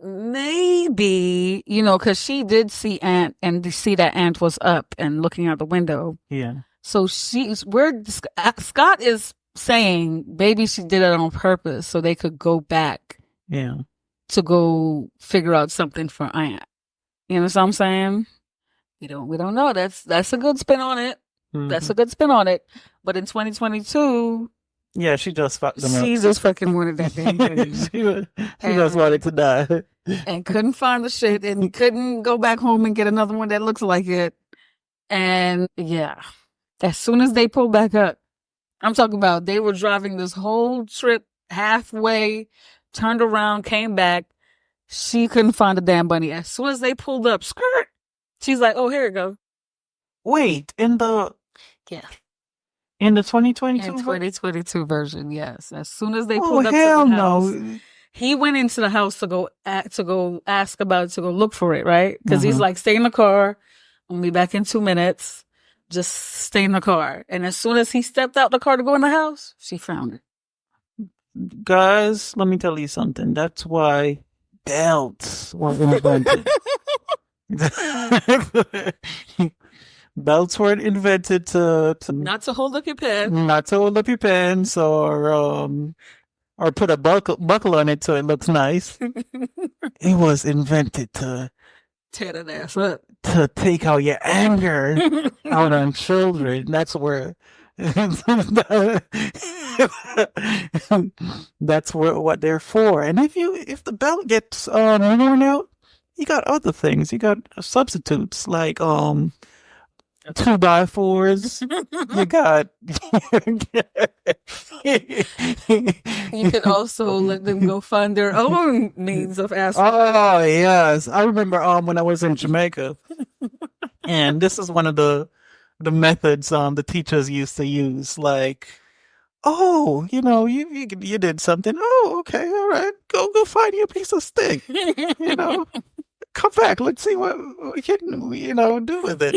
maybe, because she did see Ant and see that Ant was up and looking out the window. Yeah. So Scott is saying maybe she did it on purpose so they could go back. Yeah. To go figure out something for Ant. You know what I'm saying? We don't know. That's a good spin on it. That's a good spin on it. But in 2022, Yeah, she just fucked them up. she just fucking wanted that damn thing. she just wanted to die. And couldn't find the shit and couldn't go back home and get another one that looks like it. And yeah, as soon as they pulled back up, I'm talking about they were driving this whole trip halfway, turned around, came back. She couldn't find the damn bunny. As soon as they pulled up, skirt, she's like, "Oh, here it go." Wait, in the Yeah. In the 2022 In 2022 version, yes. As soon as they Oh pulled up hell to the house, no! he went into the house to go ask about it, to go look for it, right? Because he's like, "Stay in the car. I'll be back in 2 minutes. Just stay in the car." And as soon as he stepped out the car to go in the house, she found it. Guys, let me tell you something. That's why belts were invented. Belts weren't invented to Not to hold up your pen. not to hold up your pants or put a buckle on it so it looks nice. It was invented to Tear that ass up. to take out your anger out on children. That's where that's what they're for. And if the belt gets worn out, you got other things. You got substitutes like 2x4s. You got. You could also let them go find their own means of asking. Oh yes, I remember when I was in Jamaica, and this is one of the methods the teachers used to use. Like, oh, you did something. Oh, okay, all right, go find your piece of stick. Come back. Let's see what we can do with it.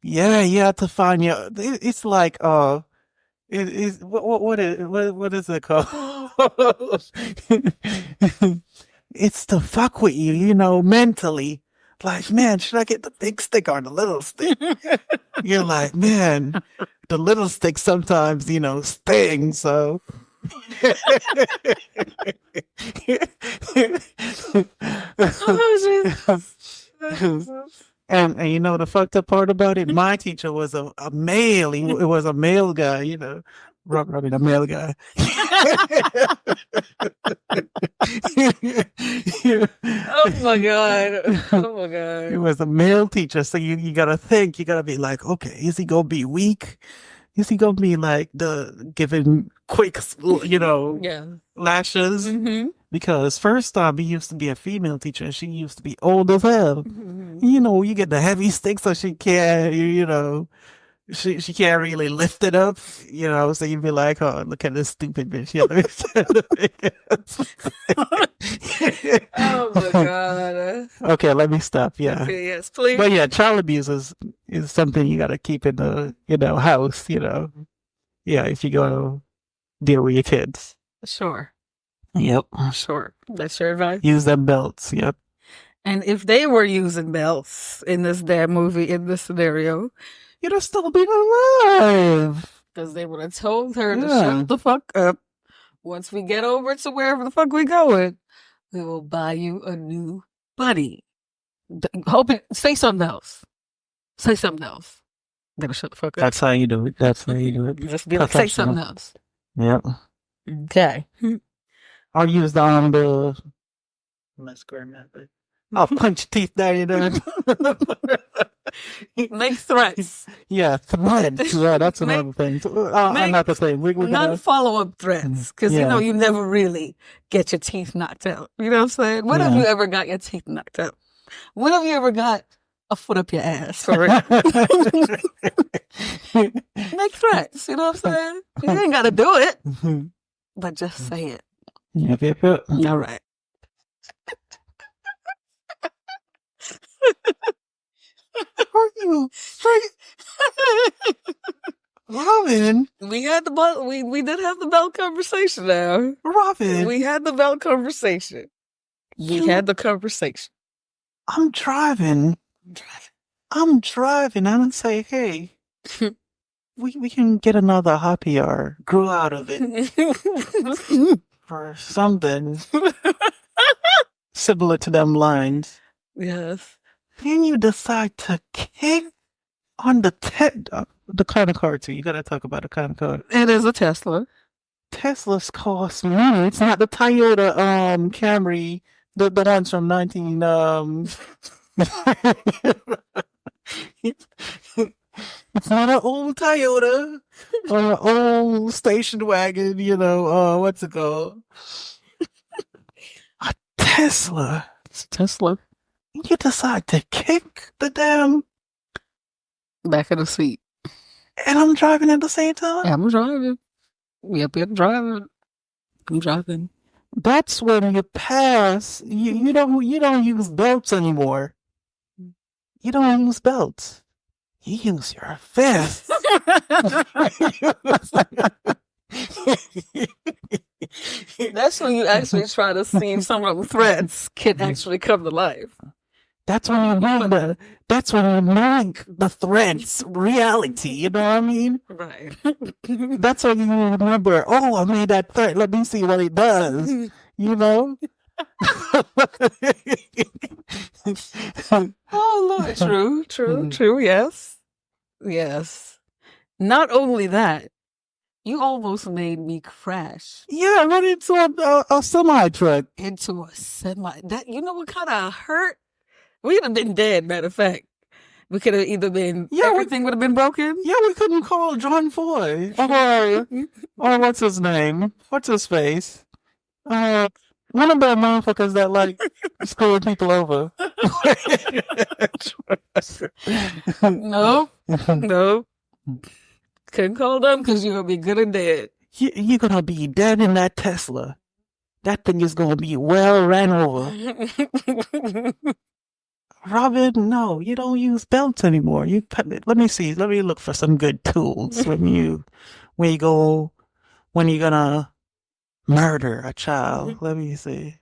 Yeah, you have to find your. It's like what is it called? It's to fuck with you, mentally. Like, man, should I get the big stick or the little stick? You're like, man, the little stick sometimes, stings. So. And the fucked up part about it, my teacher was a male. It was a male guy, rubbing a male guy. Oh my god! Oh my god! It was a male teacher, so you gotta think. You gotta be like, okay, is he gonna be weak? Is he gonna be like giving quick, lashes? Mm-hmm. Because first time he used to be a female teacher, and she used to be old as hell. Mm-hmm. You get the heavy stick, so she can't, she can't really lift it up, so you'd be like, oh, look at this stupid bitch. Oh my god. Okay, let me stop. Yeah. Okay, yes, please. But yeah, child abuse is something you gotta keep in the, house, Yeah, if you go deal with your kids. Sure. Yep. Sure. That's your advice? Use them belts. Yep. And if they were using belts in this damn movie, in this scenario, you'd have still been alive. Because they would have told her to shut the fuck up. Once we get over to wherever the fuck we going, we will buy you a new buddy. Say something else. Say something else. Better shut the fuck up. That's how you do it. Just be like, say something else. Yep. Okay. I'll use the square method. I'll punch teeth down your nose. Make threats. Yeah, threats. Yeah, that's another thing. Another thing. We're not follow-up threats. Because, you never really get your teeth knocked out. You know what I'm saying? When have you ever got your teeth knocked out? When have you ever got a foot up your ass? For real? Make threats. You know what I'm saying? You ain't got to do it. But just say it. Yep. All right. Are you Robin? We had the belt. We did have the belt conversation now. Robin. We had the belt conversation. We had the conversation. I'm driving. I don't say, hey, we can get another happy hour. Grow out of it. For something similar to them lines. Yes. Then you decide to kick on the kind of car too. You gotta talk about the kind of car. It is a Tesla. Teslas cost money. It's not the Toyota Camry, the ones from 19 It's not an old Toyota or an old station wagon, what's it called? A Tesla. It's a Tesla. You decide to kick the damn Back of the seat. and I'm driving at the same time. I'm driving. Yep, driving. I'm driving. That's when you pass. You don't use belts anymore. You don't use belts. You use your fist. That's when you actually try to see if some of the threats can actually come to life. That's when you know the threats reality. You know what I mean? Right. That's when you remember. Oh, I made that threat. Let me see what it does. You know. Oh Lord, true. Yes. Not only that, you almost made me crash. Yeah, I ran into a semi truck. Into a semi. That, you know what kind of hurt? We'd have been dead. Matter of fact, we could have either been everything would have been broken. Yeah, we couldn't call John Foy or what's his name? What's his face? One of the motherfuckers that like screwing people over. No. Couldn't call them because you're gonna be good and dead. You're gonna be dead in that Tesla. That thing is gonna be well ran over. Robin, no, you don't use belts anymore. Let me see. Let me look for some good tools when you're gonna murder a child. Let me see.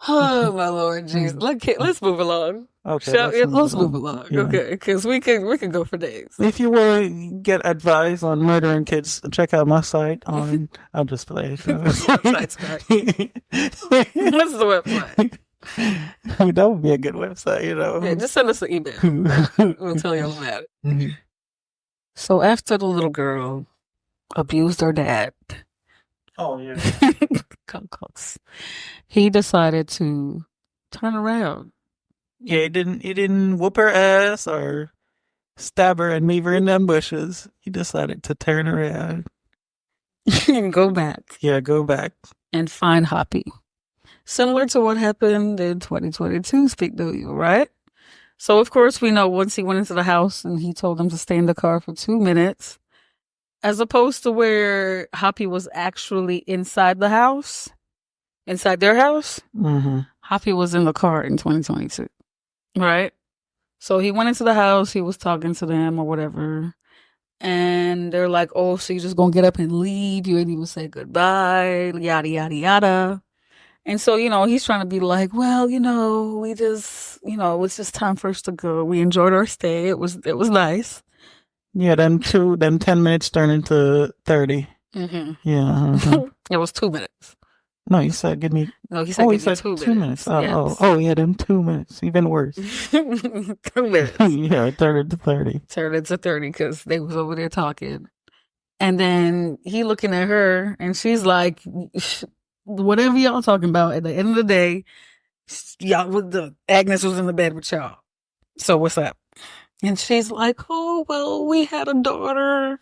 Oh my Lord, Jesus! Let's move along. Okay, let's move along. Yeah. Okay, because we can go for days. If you want to get advice on murdering kids, check out my site on. I'll just play. What's the website? That would be a good website, Yeah, just send us an email. We'll tell you all about it. Mm-hmm. So after the little girl abused her dad, oh yeah, he decided to turn around. Yeah, he didn't whoop her ass or stab her and leave her in them bushes. He decided to turn around and go back. Yeah, go back and find Hoppy. Similar to what happened in 2022 Speak to You, right? So of course we know once he went into the house and he told them to stay in the car for 2 minutes, as opposed to where Hoppy was actually inside the house, inside their house. Mm-hmm. Hoppy was in the car in 2022. Right? So he went into the house, he was talking to them or whatever, and they're like, oh, so you're just gonna get up and leave? You ain't even say goodbye, yada, yada, yada. And so, he's trying to be like, well, we just, it's just time for us to go. We enjoyed our stay. It was nice. Yeah, them 10 minutes turned into 30. Mm-hmm. Yeah. Uh-huh. It was 2 minutes. No, he said, give me. No, he said 2 minutes. Oh, yes. Yeah, them 2 minutes. Even worse. 2 minutes. Yeah, it turned into 30. Turned into 30 because they was over there talking. And then he looking at her and she's like, whatever y'all talking about, at the end of the day, Agnes was in the bed with y'all. So what's up? And she's like, oh, well, we had a daughter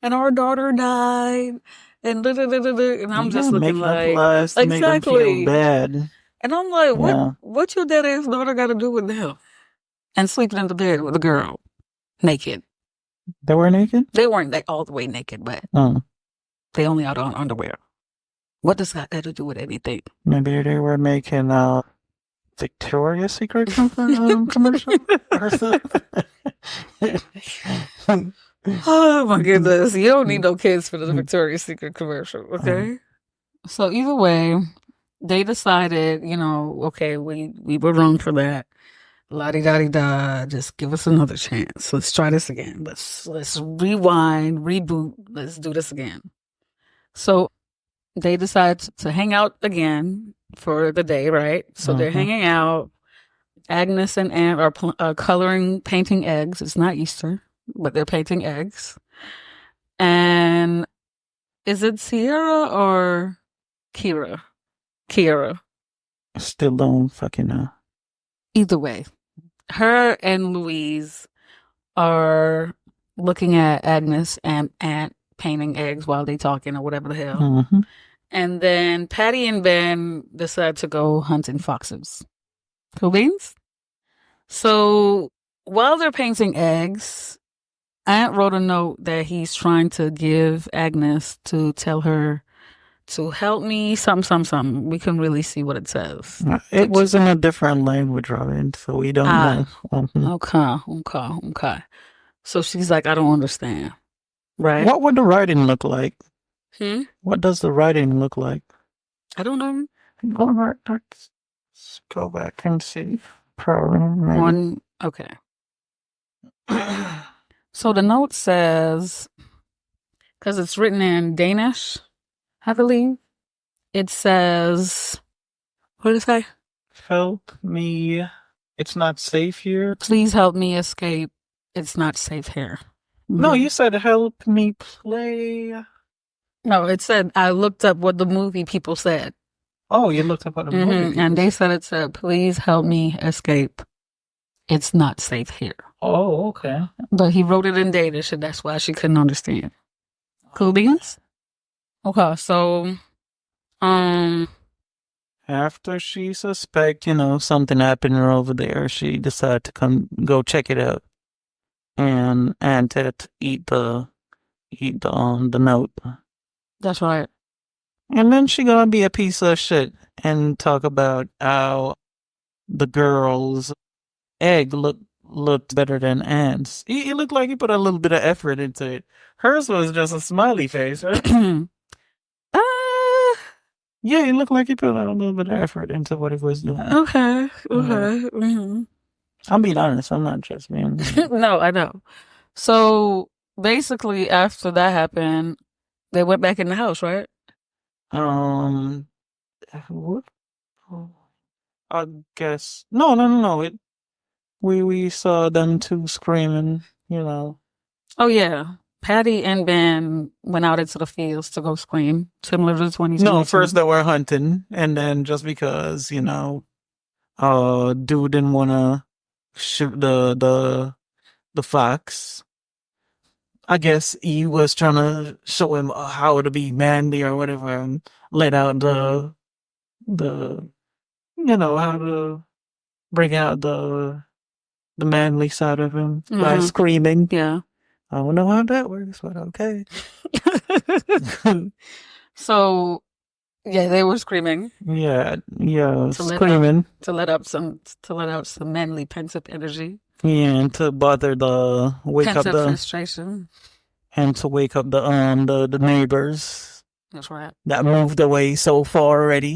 and our daughter died. And I'm just looking like, exactly. Bad. And I'm like, what your dead ass daughter got to do with them? And sleeping in the bed with a girl, naked. They were naked? They weren't all the way naked, but they only out on underwear. What does that have to do with anything? Maybe they were making Victoria's Secret commercial or something. Oh my goodness. You don't need no kids for the Victoria's Secret commercial, okay? So either way, they decided, okay, we were wrong for that. La-di-da-di-da, just give us another chance. Let's try this again. Let's rewind, reboot. Let's do this again. So they decided to hang out again for the day, right? So they're hanging out. Agnes and Ant are painting eggs. It's not Easter, but they're painting eggs. And is it Sierra or Kira? Kira. Still don't fucking know. Either way, her and Louise are looking at Agnes and Ant painting eggs while they talking or whatever the hell. Mm-hmm. And then Patty and Ben decide to go hunting foxes. Cool beans? So while they're painting eggs, Ant wrote a note that he's trying to give Agnes to tell her to help me, something. We couldn't really see what it says. It was in a different language, Robin, so we don't know. Mm-hmm. Okay. So she's like, I don't understand. Right? What would the writing look like? What does the writing look like? I don't know. All right, let's go back and see. Probably. Okay. So the note says, because it's written in Danish, I believe, it says, what did it say? Help me. It's not safe here. Please help me escape. It's not safe here. No, you said help me play. No, it said, I looked up what the movie people said. Oh, you looked up what the movie people and they said it said, please help me escape. It's not safe here. Oh, okay. But he wrote it in Danish, and that's why she couldn't understand. Cool beans? Okay, so, after she suspect, something happened over there, she decided to go check it out, and to eat the note. That's right. And then she gonna be a piece of shit and talk about how the girl's egg looked better than Ant's. He looked like he put a little bit of effort into it. Hers was just a smiley face, right? Yeah, he looked like he put a little bit of effort into what he was doing. Okay. Mm-hmm. I'm being honest. I'm not just being. No, I know. So basically, after that happened, they went back in the house, right? What? I guess no. We saw them two screaming. Oh yeah, Patty and Ben went out into the fields to go scream, similar to 2022. No, first they were hunting, and then just because dude didn't want to shoot the fox. I guess he was trying to show him how to be manly or whatever, and let out the how to bring out the manly side of him by screaming. Yeah. I don't know how that works, but okay. So, yeah, they were screaming. Yeah, screaming to let out some manly pensive energy. Yeah, and to wake up the frustration, and to wake up the neighbors. That's right. That moved away so far already,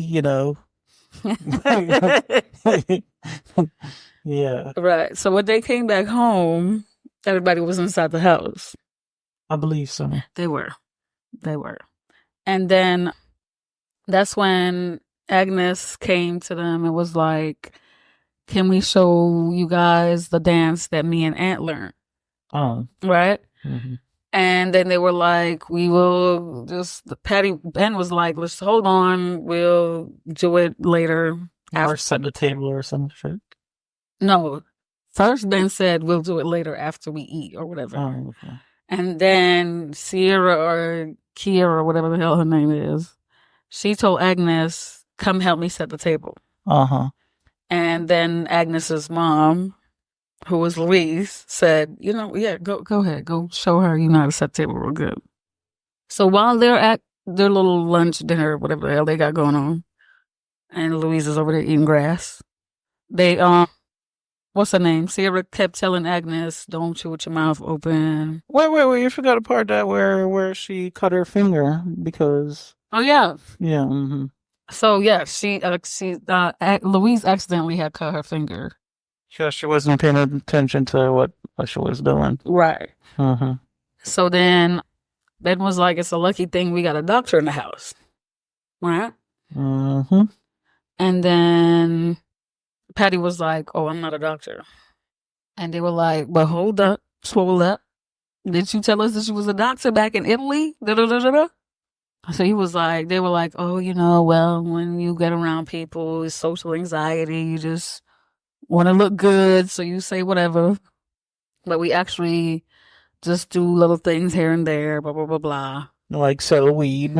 Yeah. Right. So when they came back home, everybody was inside the house. I believe so. They were. And then that's when Agnes came to them and was like, can we show you guys the dance that me and Ant learned? Oh. Right? Mm-hmm. And then they were like, we will Ben was like, let's hold on. We'll do it later. Or set the table or some shit. No. First, Ben said, we'll do it later after we eat or whatever. Oh, okay. And then Sierra or Kiera or whatever the hell her name is, she told Agnes, come help me set the table. Uh-huh. And then Agnes's mom, who was Louise, said, go ahead. Go show her you know how to set the table real good. So while they're at their little lunch, dinner, whatever the hell they got going on, and Louise is over there eating grass, they, what's her name? Sierra kept telling Agnes, don't chew with your mouth open. Wait, you forgot a part that where she cut her finger because... Oh, yeah. Yeah, mm-hmm. So, yeah, Louise accidentally had cut her finger. Because she wasn't paying attention to what she was doing. Right. Mm-hmm. So then Ben was like, it's a lucky thing we got a doctor in the house. Right? Mm-hmm. And then Patty was like, "Oh, I'm not a doctor." And they were like, "But hold up, swole up. Did you tell us that you was a doctor back in Italy?" Da, da, da, da, da. So he was like, they were like, "Oh, well, when you get around people, it's social anxiety. You just want to look good, so you say whatever. But we actually just do little things here and there, blah, blah, blah, blah." Like sell weed.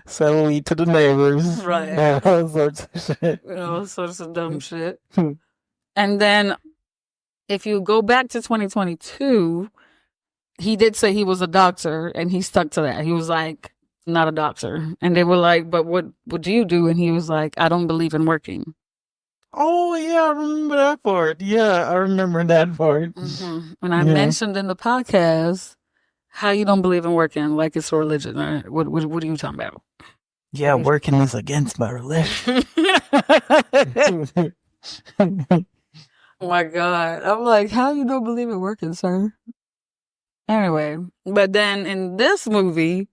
Sell weed to the neighbors. Right. All sorts of shit. All sorts of dumb shit. And then if you go back to 2022, he did say he was a doctor, and he stuck to that. He was like, "Not a doctor." And they were like, "But what do you do?" And he was like, "I don't believe in working." Oh, yeah, I remember that part. Yeah, I remember that part. Mm-hmm. And I mentioned in the podcast how you don't believe in working like it's a religion. Right? What are you talking about? Yeah, working is against my religion. Oh my God. I'm like, how you don't believe in working, sir? Anyway, but then in this movie,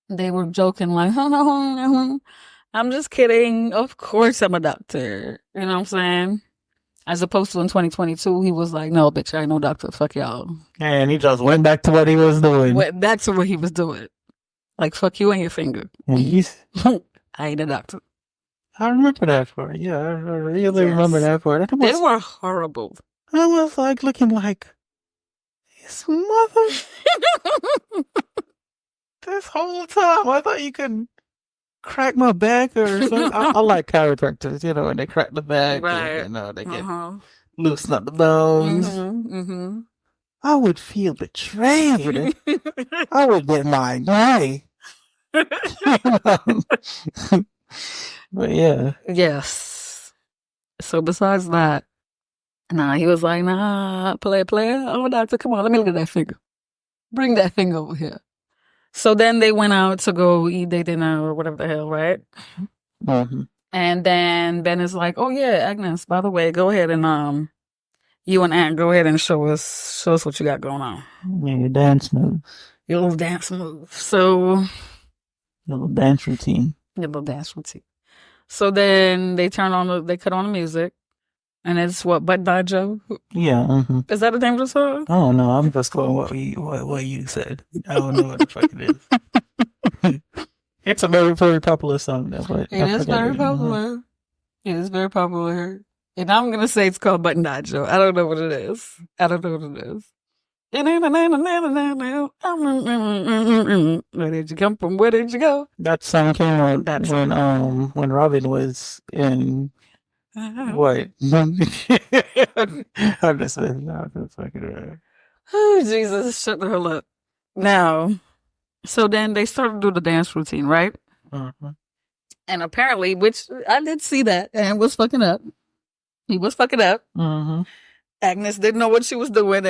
they were joking like, "I'm just kidding. Of course I'm a doctor." You know what I'm saying? As opposed to in 2022, he was like, "No, bitch, I ain't no doctor. Fuck y'all." And he just went back to what he was doing. Went back to what he was doing. Like, fuck you and your finger. And I ain't a doctor. I remember that part. Yeah, I really remember that part. They were horrible. I was like looking like, his mother. This whole time, I thought you could crack my back or something. I like chiropractors, when they crack the back, Right. and, they get loosen up the bones. Mm-hmm. I would feel betrayed. I would get my way. But yeah. Yes. So besides that, he was like, "Nah, player, I'm a doctor. Come on, let me look at that finger. Bring that finger over here." So then they went out to go eat their dinner or whatever the hell, right? Mm-hmm. And then Ben is like, "Oh yeah, Agnes, by the way, go ahead and you and Aunt, go ahead and show us what you got going on." Yeah, your dance move. Your little dance move. So your little dance routine. So then they cut on the music. And it's what, Button Eye Joe? Yeah. Mm-hmm. Is that the name of the song? Oh no, I'm just going what you said. I don't know what the fuck it is. It's a very, very popular song, though. But it is very popular. It is very popular. And I'm gonna say it's called Button Eye Joe. I don't know what it is. Where did you come from? Where did you go? That song came out when Robin was in. What? I'm just fucking. Oh, Jesus, shut the hell up. Now, so then they started to do the dance routine, right? Mm-hmm. And apparently, which I did see that, and was fucking up. He was fucking up. Mm-hmm. Agnes didn't know what she was doing,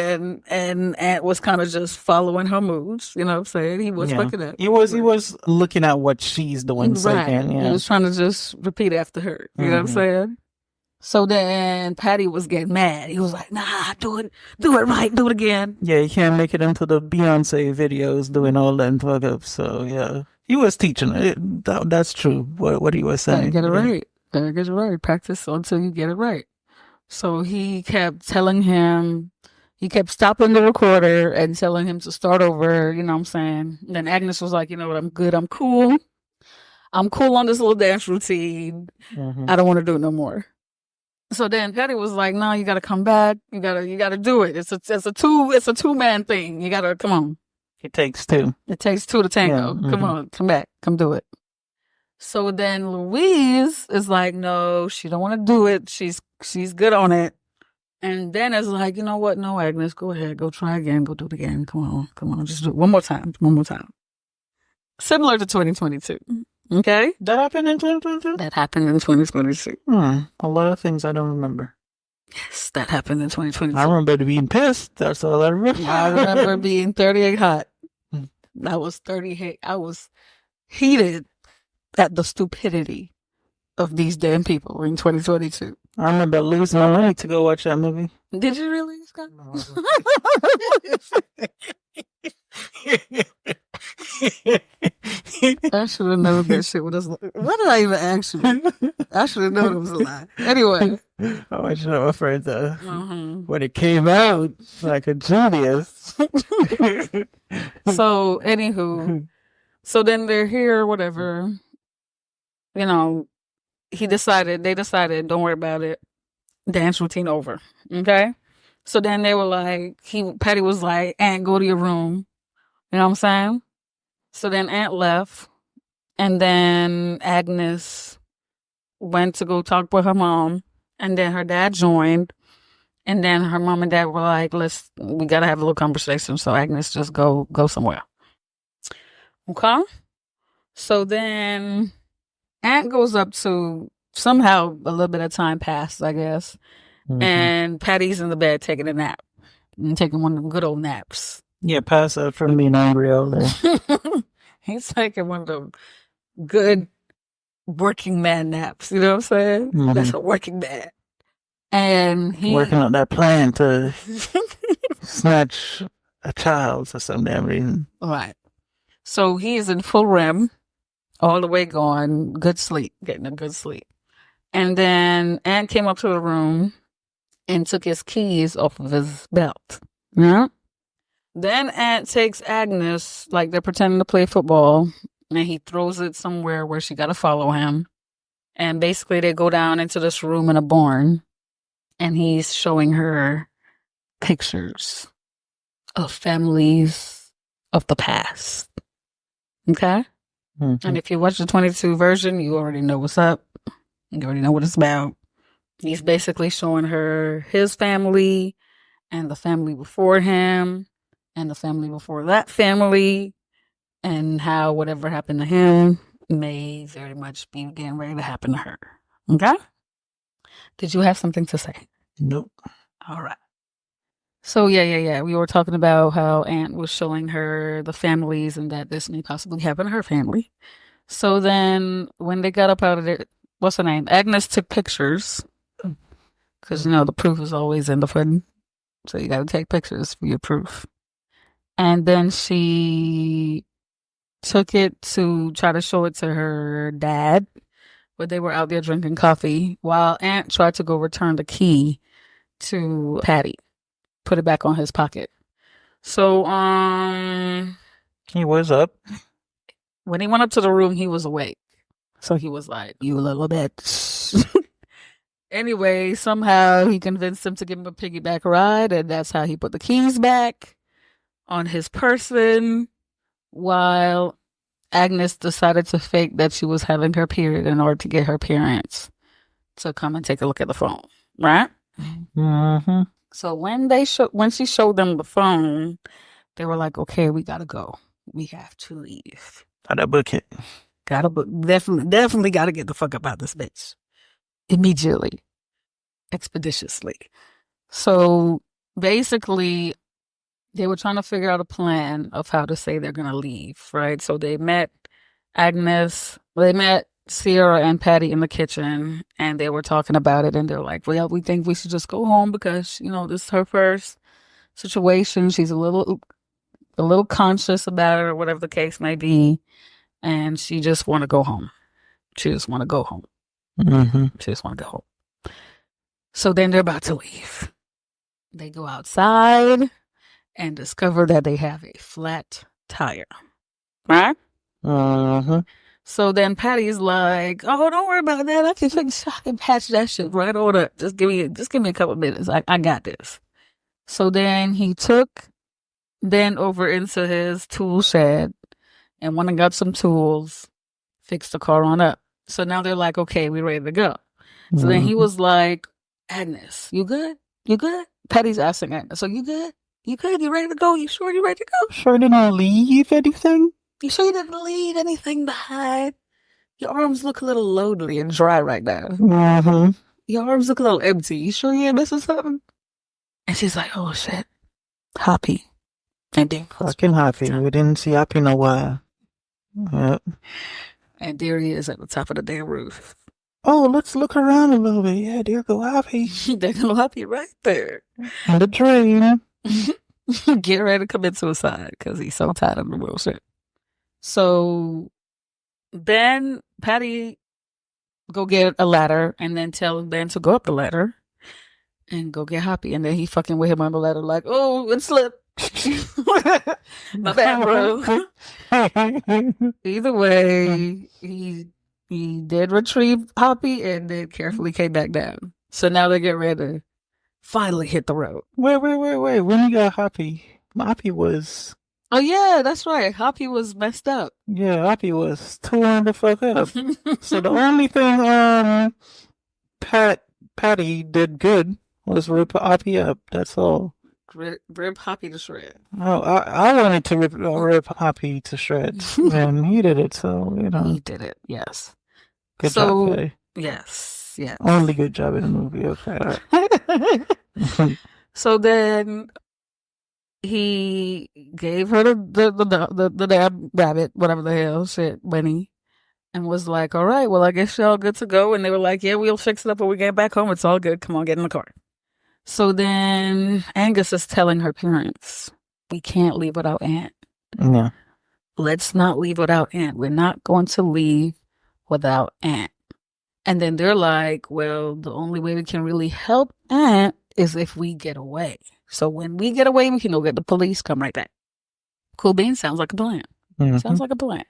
and was kind of just following her moves. You know what I'm saying? He was fucking up. He was looking at what she's doing. Right. He was trying to just repeat after her. You know what I'm saying? So then Patty was getting mad. He was like, "Nah, do it right, do it again." Yeah, you can't make it into the Beyonce videos doing all that fuck up. So yeah, he was teaching it. That's true. What he was saying. Gotta get it right. Gotta get it right. Practice until you get it right. So he kept telling him, he kept stopping the recorder and telling him to start over. You know what I'm saying? And then Agnes was like, "You know what? I'm good. I'm cool. I'm cool on this little dance routine. Mm-hmm. I don't want to do it no more." So then Patty was like, "No, you got to come back. You gotta do it. It's a two-man thing. You gotta come on. It takes two. It takes two to tango. Yeah, mm-hmm. Come on, come back, come do it." So then Louise is like, "No, she don't want to do it. She's good on it." And then it's like, "You know what? No, Agnes, go ahead, go try again, go do it again. Come on, just do it one more time. Similar to 2022. Okay? That happened in 2022? That happened in 2022. A lot of things I don't remember. Yes, that happened in 2022. I remember being pissed. That's all I remember. I remember being 38 hot. I was 38. I was heated at the stupidity of these damn people in 2022. I remember losing my money to go watch that movie. Did you really, Scott? No. I should have known that shit was. What did I even ask you? I should have known it was a lie. Anyway. I want you to know my friend, when it came out, like a genius. So, anywho, so then they're here, whatever. You know, they decided, don't worry about it. Dance routine over. Okay? So then they were like, Patty was like, Aunt, go to your room. You know what I'm saying? So then Aunt left. And then Agnes went to go talk with her mom. And then her dad joined. And then her mom and dad were like, we got to have a little conversation. So Agnes just go somewhere. Okay? So then Aunt goes up to, somehow a little bit of time passed, I guess. Mm-hmm. And Patty's in the bed taking a nap. And taking one of them good old naps. Yeah, pass up from being angry all day. He's taking one of them good working man naps. You know what I'm saying? Mm-hmm. That's a working man. And he working on that plan to snatch a child for some damn reason. Right. So he is in full REM, all the way gone, good sleep, getting a good sleep. And then Aunt came up to the room and took his keys off of his belt. Yeah. Then Aunt takes Agnes, like they're pretending to play football, and he throws it somewhere where she got to follow him. And basically they go down into this room in a barn, and he's showing her pictures of families of the past. Okay? Mm-hmm. And if you watch the 22 version, you already know what's up. You already know what it's about. He's basically showing her his family and the family before him and the family before that family and how whatever happened to him may very much be getting ready to happen to her. Okay? Did you have something to say? Nope. All right. So, yeah. We were talking about how Aunt was showing her the families and that this may possibly happen to her family. So then when they got up out of there, what's her name? Agnes took pictures. Because, the proof is always in the pudding. So you got to take pictures for your proof. And then she took it to try to show it to her dad. But they were out there drinking coffee while Aunt tried to go return the key to Patty. Put it back on his pocket. So, he was up. When he went up to the room, he was awake. So he was like, you little bitch. Anyway, somehow he convinced him to give him a piggyback ride, and that's how he put the keys back on his person, while Agnes decided to fake that she was having her period in order to get her parents to come and take a look at the phone, right? Mm-hmm. So when she showed them the phone, they were like, okay, we gotta go. We have to leave. Gotta book it. Definitely gotta get the fuck up out of this bitch. Immediately. Expeditiously. So basically, they were trying to figure out a plan of how to say they're gonna leave, right? So they met Sierra and Patty in the kitchen, and they were talking about it, and they're like, well, we think we should just go home because, this is her first situation. She's a little conscious about it or whatever the case may be, and she just want to go home. Mm-hmm. She just want to go home. So then they're about to leave. They go outside and discover that they have a flat tire. Right? Uh-huh. So then Patty's like, oh, don't worry about that. I can patch that shit right on up. Just give me a couple minutes. I got this. So then he took Ben over into his tool shed and went and got some tools, fixed the car on up. So now they're like, okay, we're ready to go. So then he was like, Agnes, you good? You good? Patty's asking Agnes, so you good? You good? You ready to go? You sure you ready to go? Sure didn't leave anything? You sure you didn't leave anything behind? Your arms look a little lonely and dry right now. Mm-hmm. Your arms look a little empty. You sure you ain't missing something? And she's like, oh shit. Hoppy. And then fucking Hoppy. We didn't see Hoppy in a while. Yep. And there he is at the top of the damn roof. Oh, let's look around a little bit. Yeah, there go Hoppy. There go Hoppy right there. And the train. Get ready to commit suicide because he's so tired of the bullshit. So Then Patty go get a ladder and then tell Ben to go up the ladder and go get Hoppy. And then he fucking with him on the ladder like, oh, it slipped. My bad, bro. Either way, he did retrieve Hoppy and then carefully came back down. So now they get ready to finally hit the road. Wait. When you got Hoppy, Hoppy was. Oh yeah, that's right. Hoppy was messed up. Yeah, Hoppy was torn the fuck up. So the only thing Patty did good was rip Hoppy up. That's all. Rip Hoppy to shreds. Oh, I wanted to rip Hoppy to shreds, and he did it. So He did it. Yes. Good job, Patty. Yes. Only good job in the movie. Okay. All right. So then he gave her the damn rabbit, whatever the hell, shit, Winnie, and was like, all right, well, I guess y'all good to go. And they were like, yeah, we'll fix it up when we get back home. It's all good. Come on, get in the car. So then Angus is telling her parents, we can't leave without Aunt. Yeah. Let's not leave without Aunt. We're not going to leave without Aunt. And then they're like, well, the only way we can really help Aunt is if we get away. So when we get away, we can go get the police, come right back. Cool beans, sounds like a plan. Mm-hmm. Sounds like a plan.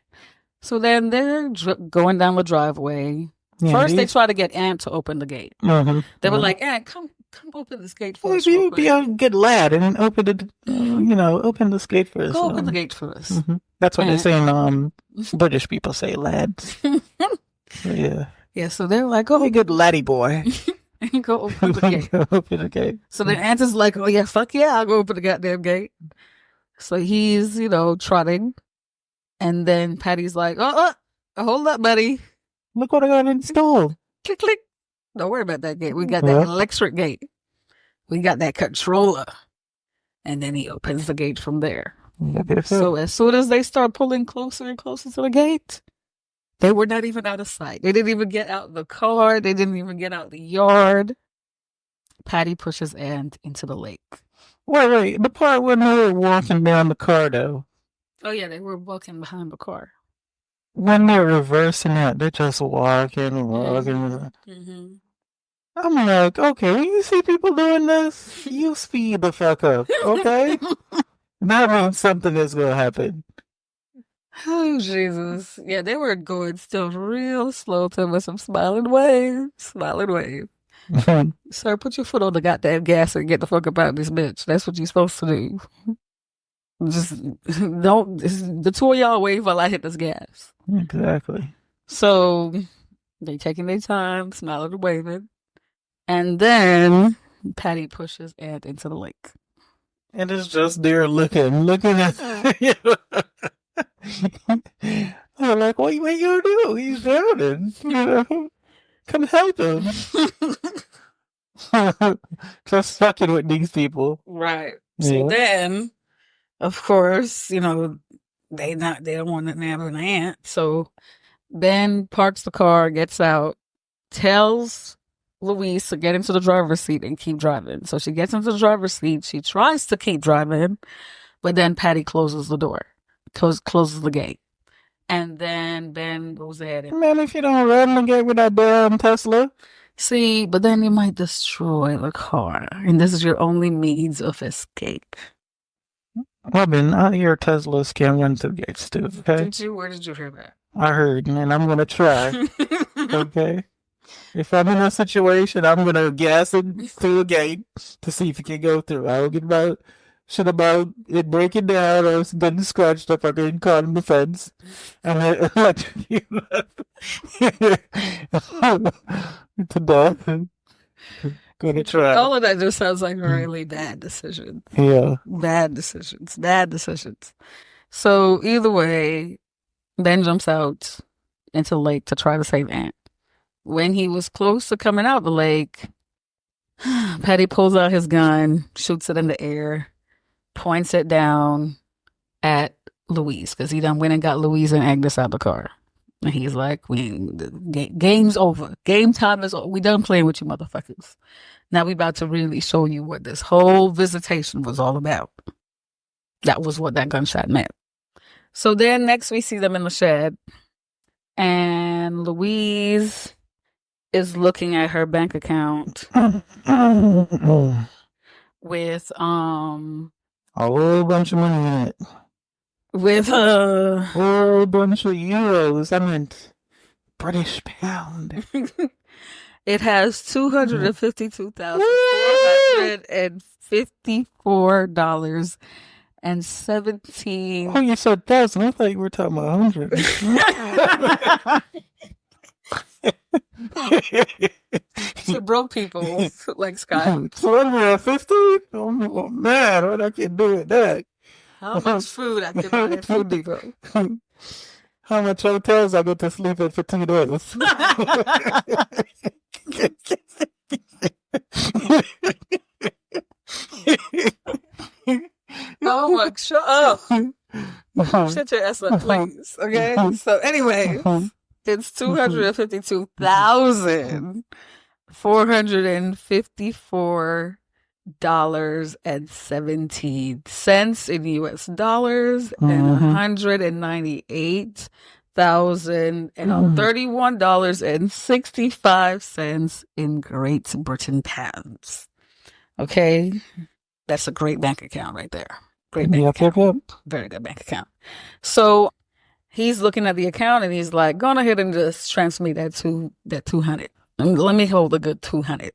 So then they're going down the driveway. Yeah, first, they try to get Aunt to open the gate. Mm-hmm. They were like, Aunt, come open this gate for us. You be a good lad and open open this gate for us. Go open the gate for us. Mm-hmm. That's what they say in British people say, lads. Yeah. Yeah, so they're like, oh, a good laddie boy. Go open the gate. Go open the gate. So then Aunt is like, oh yeah, fuck yeah, I'll go open the goddamn gate. So he's, trotting. And then Patty's like, hold up, buddy. Look what I got installed. Click, click. Don't worry about that gate. We got that electric gate. We got that controller. And then he opens the gate from there. So as soon as they start pulling closer and closer to the gate, they were not even out of sight. They didn't even get out the car. They didn't even get out the yard. Patty pushes Aunt into the lake. Wait. The part when they were walking down the car, though. Oh, yeah, they were walking behind the car. When they're reversing it, they're just walking. Mm-hmm. I'm like, okay, when you see people doing this, you speed the fuck up, okay? That means something is going to happen. Oh, Jesus. Yeah, they were going still real slow to with some smiling wave. Sir, put your foot on the goddamn gas and get the fuck up out of this bitch. That's what you're supposed to do. Just don't, the two of y'all wave while I hit this gas. Exactly. So they taking their time, smiling and waving. And then Patty pushes Aunt into the lake. And it's just there looking at I'm like, what you gonna do? He's drowning. Come help him. Just fucking with these people. Right. So then, of course, they don't want to nab an Aunt. So Ben parks the car, gets out, tells Louise to get into the driver's seat and keep driving. So she gets into the driver's seat. She tries to keep driving, but then Patty closes the door, closes the gate. And then Ben goes ahead and... Man, if you don't run the gate with that damn Tesla... See, but then you might destroy the car. And this is your only means of escape. Robin, I hear Teslas can run through gates too, okay? Did you? Where did you hear that? I heard, and I'm going to try, okay? If I'm in a situation, I'm going to gas it through a gate to see if it can go through. I don't give about it breaking down or it's getting scratched up or getting caught in the fence. And it electrocute to death. Going to try. All of that just sounds like really bad decisions. Yeah. Bad decisions. So either way, Ben jumps out into the lake to try to save Aunt. When he was close to coming out the lake, Patty pulls out his gun, shoots it in the air, points it down at Louise, because he done went and got Louise and Agnes out the car. And he's like, game's over. Game time is over. We done playing with you motherfuckers. Now we about to really show you what this whole visitation was all about. That was what that gunshot meant. So then next we see them in the shed. And Louise is looking at her bank account with a whole bunch of money in it. With a whole bunch of euros. I meant British pound. It has $252,454.17. Oh, you said 1,000. I thought you were talking about 100. To broke people like Scott. 250? Oh man, what I can do with that? How much food I can buy at Food Depot? How much hotels I go to sleep at for $2? Oh my, shut up. Shut your ass up, please. Okay? So anyway, it's $252,454.17 in US dollars and $198,031.65 in Great Britain pounds. Okay? That's a great bank account right there. Great bank account. Very good bank account. So he's looking at the account and he's like, go ahead and just transfer me that 200. Let me hold a good 200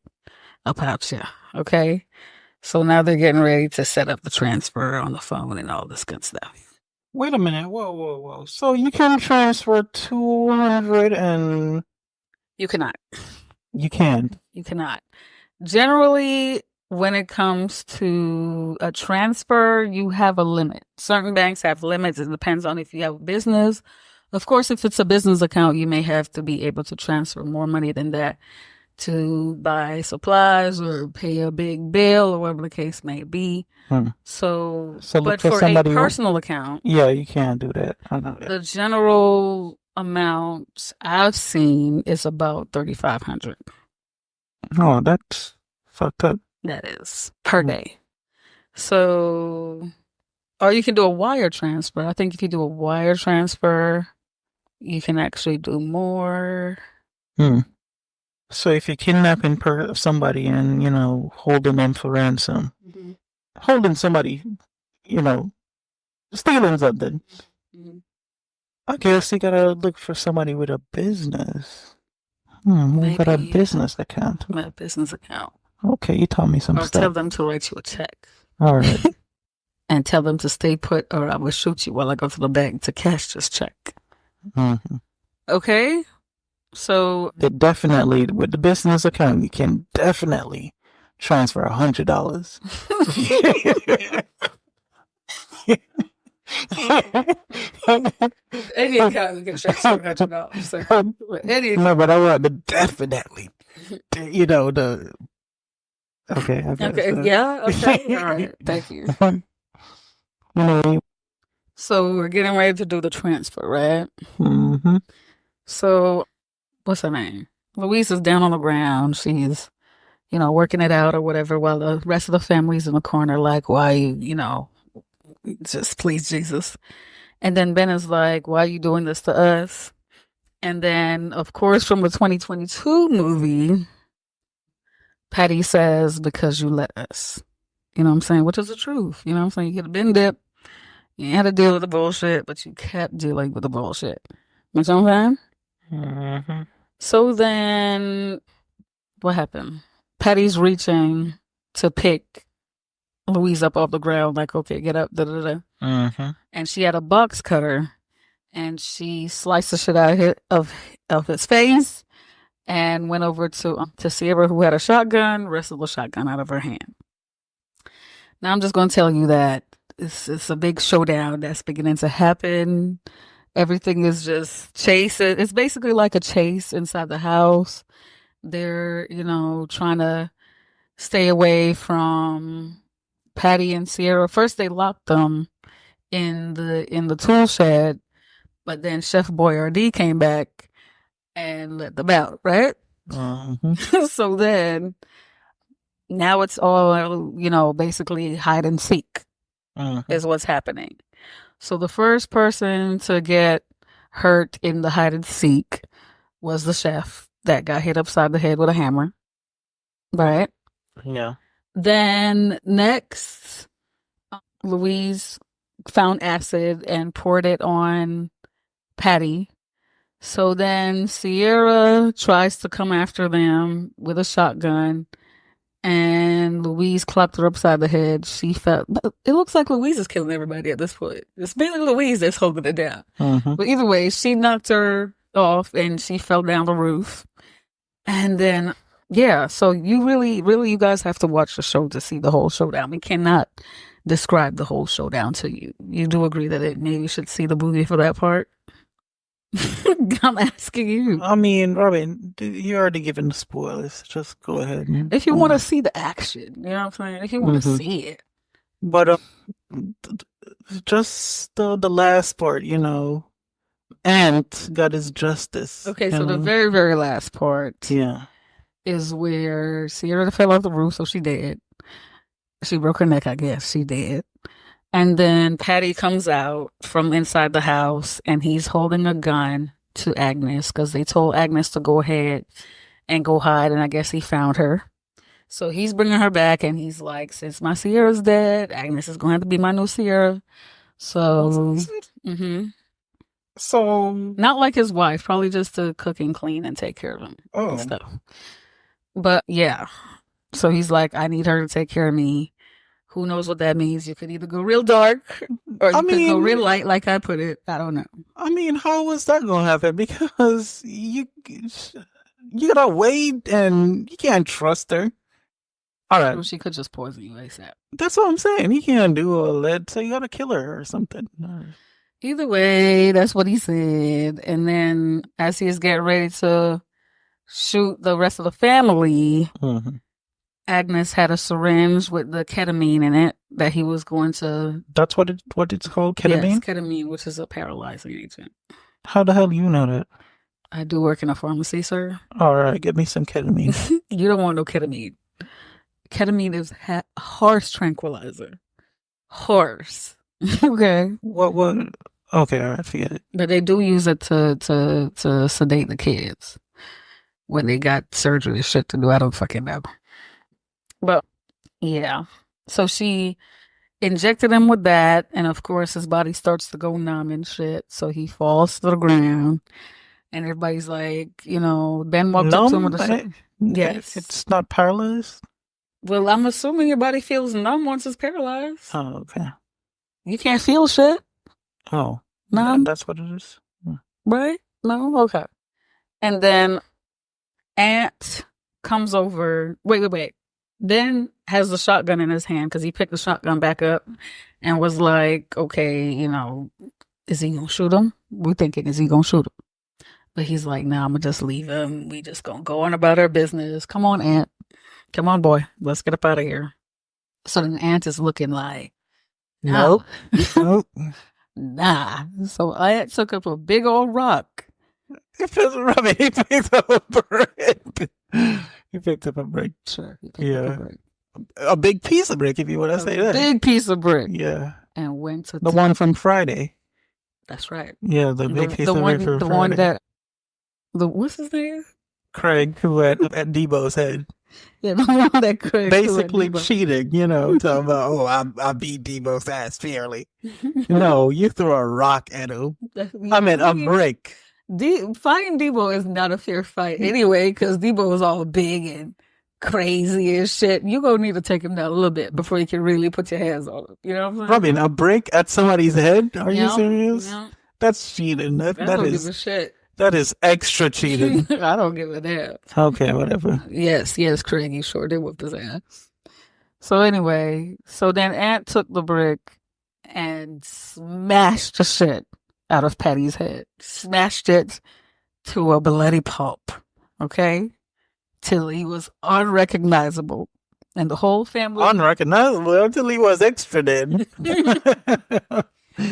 up out here. Okay. So now they're getting ready to set up the transfer on the phone and all this good stuff. Wait a minute. Whoa. So you can transfer 200 and... You cannot. You can. You cannot. Generally, when it comes to a transfer, you have a limit. Certain banks have limits. It depends on if you have a business. Of course, if it's a business account, you may have to be able to transfer more money than that to buy supplies or pay a big bill or whatever the case may be. So but for a personal account, yeah, you can't do that. I know that. The general amount I've seen is about $3,500. Oh, that's fucked up. That is per day. So, or you can do a wire transfer. I think if you do a wire transfer, you can actually do more. So if you're kidnapping somebody and, holding them for ransom, holding somebody, stealing something, I guess you gotta look for somebody with a business. Maybe got a business account. A business account. Okay, you taught me some stuff. Or tell them to write you a check. All right. And tell them to stay put or I will shoot you while I go to the bank to cash this check. Okay? So... Definitely, with the business account, you can definitely transfer $100. Any account you can transfer $100. Any account. No, but I want the definitely, the... Okay. Yeah. Okay. All right. Thank you. So we're getting ready to do the transfer, right? So, what's her name? Louise is down on the ground. She's, working it out or whatever, while the rest of the family's in the corner, like, why, just please Jesus. And then Ben is like, why are you doing this to us? And then, of course, from the 2022 movie, Patty says, because you let us. You know what I'm saying? Which is the truth. You know what I'm saying? You could have been dipped. You had to deal with the bullshit, but you kept dealing with the bullshit. You know what I'm saying? So then, what happened? Patty's reaching to pick Louise up off the ground, like, okay, get up, And she had a box cutter, and she sliced the shit out of his face, and went over to Sierra, who had a shotgun, wrestled the shotgun out of her hand. Now I'm just going to tell you that it's a big showdown that's beginning to happen. Everything is just chase. It's basically like a chase inside the house. They're, trying to stay away from Patty and Sierra. First they locked them in the tool shed, but then Chef Boyardee came back and let them out, right? So then, now it's all, basically hide and seek is what's happening. So the first person to get hurt in the hide and seek was the chef that got hit upside the head with a hammer. Right? Yeah. Then next, Louise found acid and poured it on Patty. So then Sierra tries to come after them with a shotgun, and Louise clocked her upside the head. She felt. It looks like Louise is killing everybody at this point. It's mainly Louise that's holding it down. Mm-hmm. But either way, she knocked her off, and she fell down the roof. And then, yeah, so you really, you guys have to watch the show to see the whole showdown. We cannot describe the whole showdown to you. You do agree that maybe you should see the movie for that part? I'm asking you. I mean, Robin, you already given the spoilers. Just go ahead. If you want to see the action, you know what I'm saying? If you want to see it. But just the last part, Ant got his justice. Okay, so the very, very last part yeah, is where Sierra fell off the roof, so she dead. She broke her neck, I guess. She dead. And then Patty comes out from inside the house, and he's holding a gun to Agnes because they told Agnes to go ahead and go hide, and I guess he found her. So he's bringing her back, and he's like, since my Sierra's dead, Agnes is going to have to be my new Sierra. So, So, not like his wife, probably just to cook and clean and take care of him and stuff. But yeah, so he's like, I need her to take care of me. Who knows what that means? You could either go real dark or you could go real light, like I put it. I don't know. I mean, how was that going to happen? Because you gotta wait, and you can't trust her. All right. Well, she could just poison you ASAP. That's what I'm saying. He can't do all that, so you gotta kill her or something. Either way, that's what he said. And then as he's getting ready to shoot the rest of the family, Agnes had a syringe with the ketamine in it that he was going to... That's what it's called? Ketamine? Yes, ketamine, which is a paralyzing agent. How the hell do you know that? I do work in a pharmacy, sir. All right, give me some ketamine. You don't want no ketamine. Ketamine is horse tranquilizer. Horse. Okay. What? Okay, all right, forget it. But they do use it to sedate the kids when they got surgery and shit to do. I don't fucking know. But yeah, so she injected him with that, and of course his body starts to go numb and shit. So he falls to the ground, and everybody's like, Ben walks up to him with a yes, it's not paralyzed. Well, I'm assuming your body feels numb once it's paralyzed. Oh, okay. You can't feel shit. Oh, numb. That's what it is, right? No, okay. And then Ant comes over. Wait. Then has the shotgun in his hand because he picked the shotgun back up and was like, okay, is he going to shoot him? We're thinking, is he going to shoot him? But he's like, nah, I'm going to just leave him. We just going to go on about our business. Come on, Ant. Come on, boy. Let's get up out of here. So then Ant is looking like, nope. Nah. So Ant took up a big old rock. He picked up a brick. He picked up a brick. Sure. A big piece of brick, if you want to say that. Big piece of brick. Yeah. And went to the one from Friday. That's right. Yeah, the big piece of brick from Friday. The one that what's his name? Craig, who at Debo's head. Yeah, the one that Craig basically cheating, talking about, I beat Debo's ass fairly. No, you throw a rock at him. I mean, a brick. Fighting Debo is not a fair fight anyway, because Debo is all big and crazy and shit. You're going to need to take him down a little bit before you can really put your hands on him. You know what I'm saying? Robin, a brick at somebody's head? Are you serious? Yeah. That's cheating. I don't give a shit. That is extra cheating. I don't give a damn. Okay, whatever. Yes, Craig, you sure did whip his ass. So anyway, then Ant took the brick and smashed the shit out of Patty's head. Smashed it to a bloody pulp. Okay? Till he was unrecognizable. And the whole family... Unrecognizable until he was extra dead.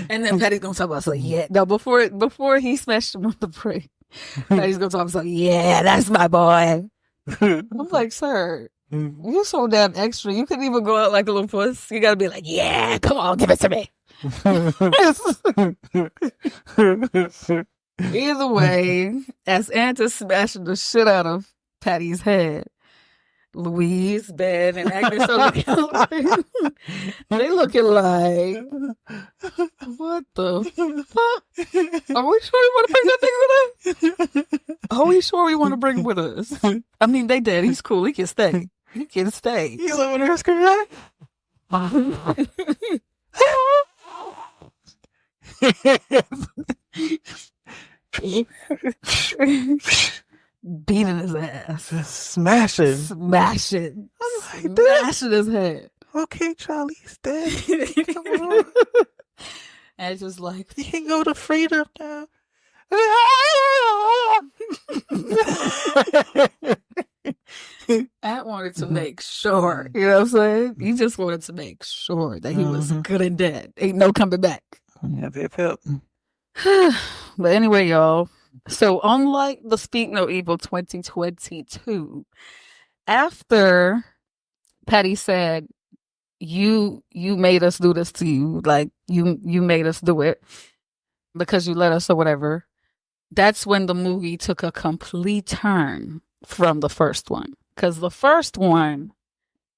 And then Patty's gonna talk about, yeah. No, before he smashed him with the brick, Patty's gonna talk about, yeah, that's my boy. I'm like, sir, you're so damn extra. You couldn't even go out like a little puss. You gotta be like, yeah, come on, give it to me. Either way, as Ant is smashing the shit out of Patty's head, Louise, Ben, and Agnes are looking. They looking like, what the fuck? Are we sure we want to bring that thing with us? Are we sure we want to bring him with us? I mean, they did. He's cool. He can stay. He can stay. He's over there screaming. Beating his ass. Just smashing. Smashing. I'm like, Smashing his head. okay, Charlie's dead. Come on. And it's just like, You can go to freedom now. Ant wanted to make sure, you know what I'm saying? He just wanted to make sure that he was good and dead. Ain't no coming back. Yep. But anyway, y'all. So unlike the Speak No Evil 2022, after Patty said, you made us do this to you, like you made us do it because you let us or whatever, that's when the movie took a complete turn from the first one. Because the first one,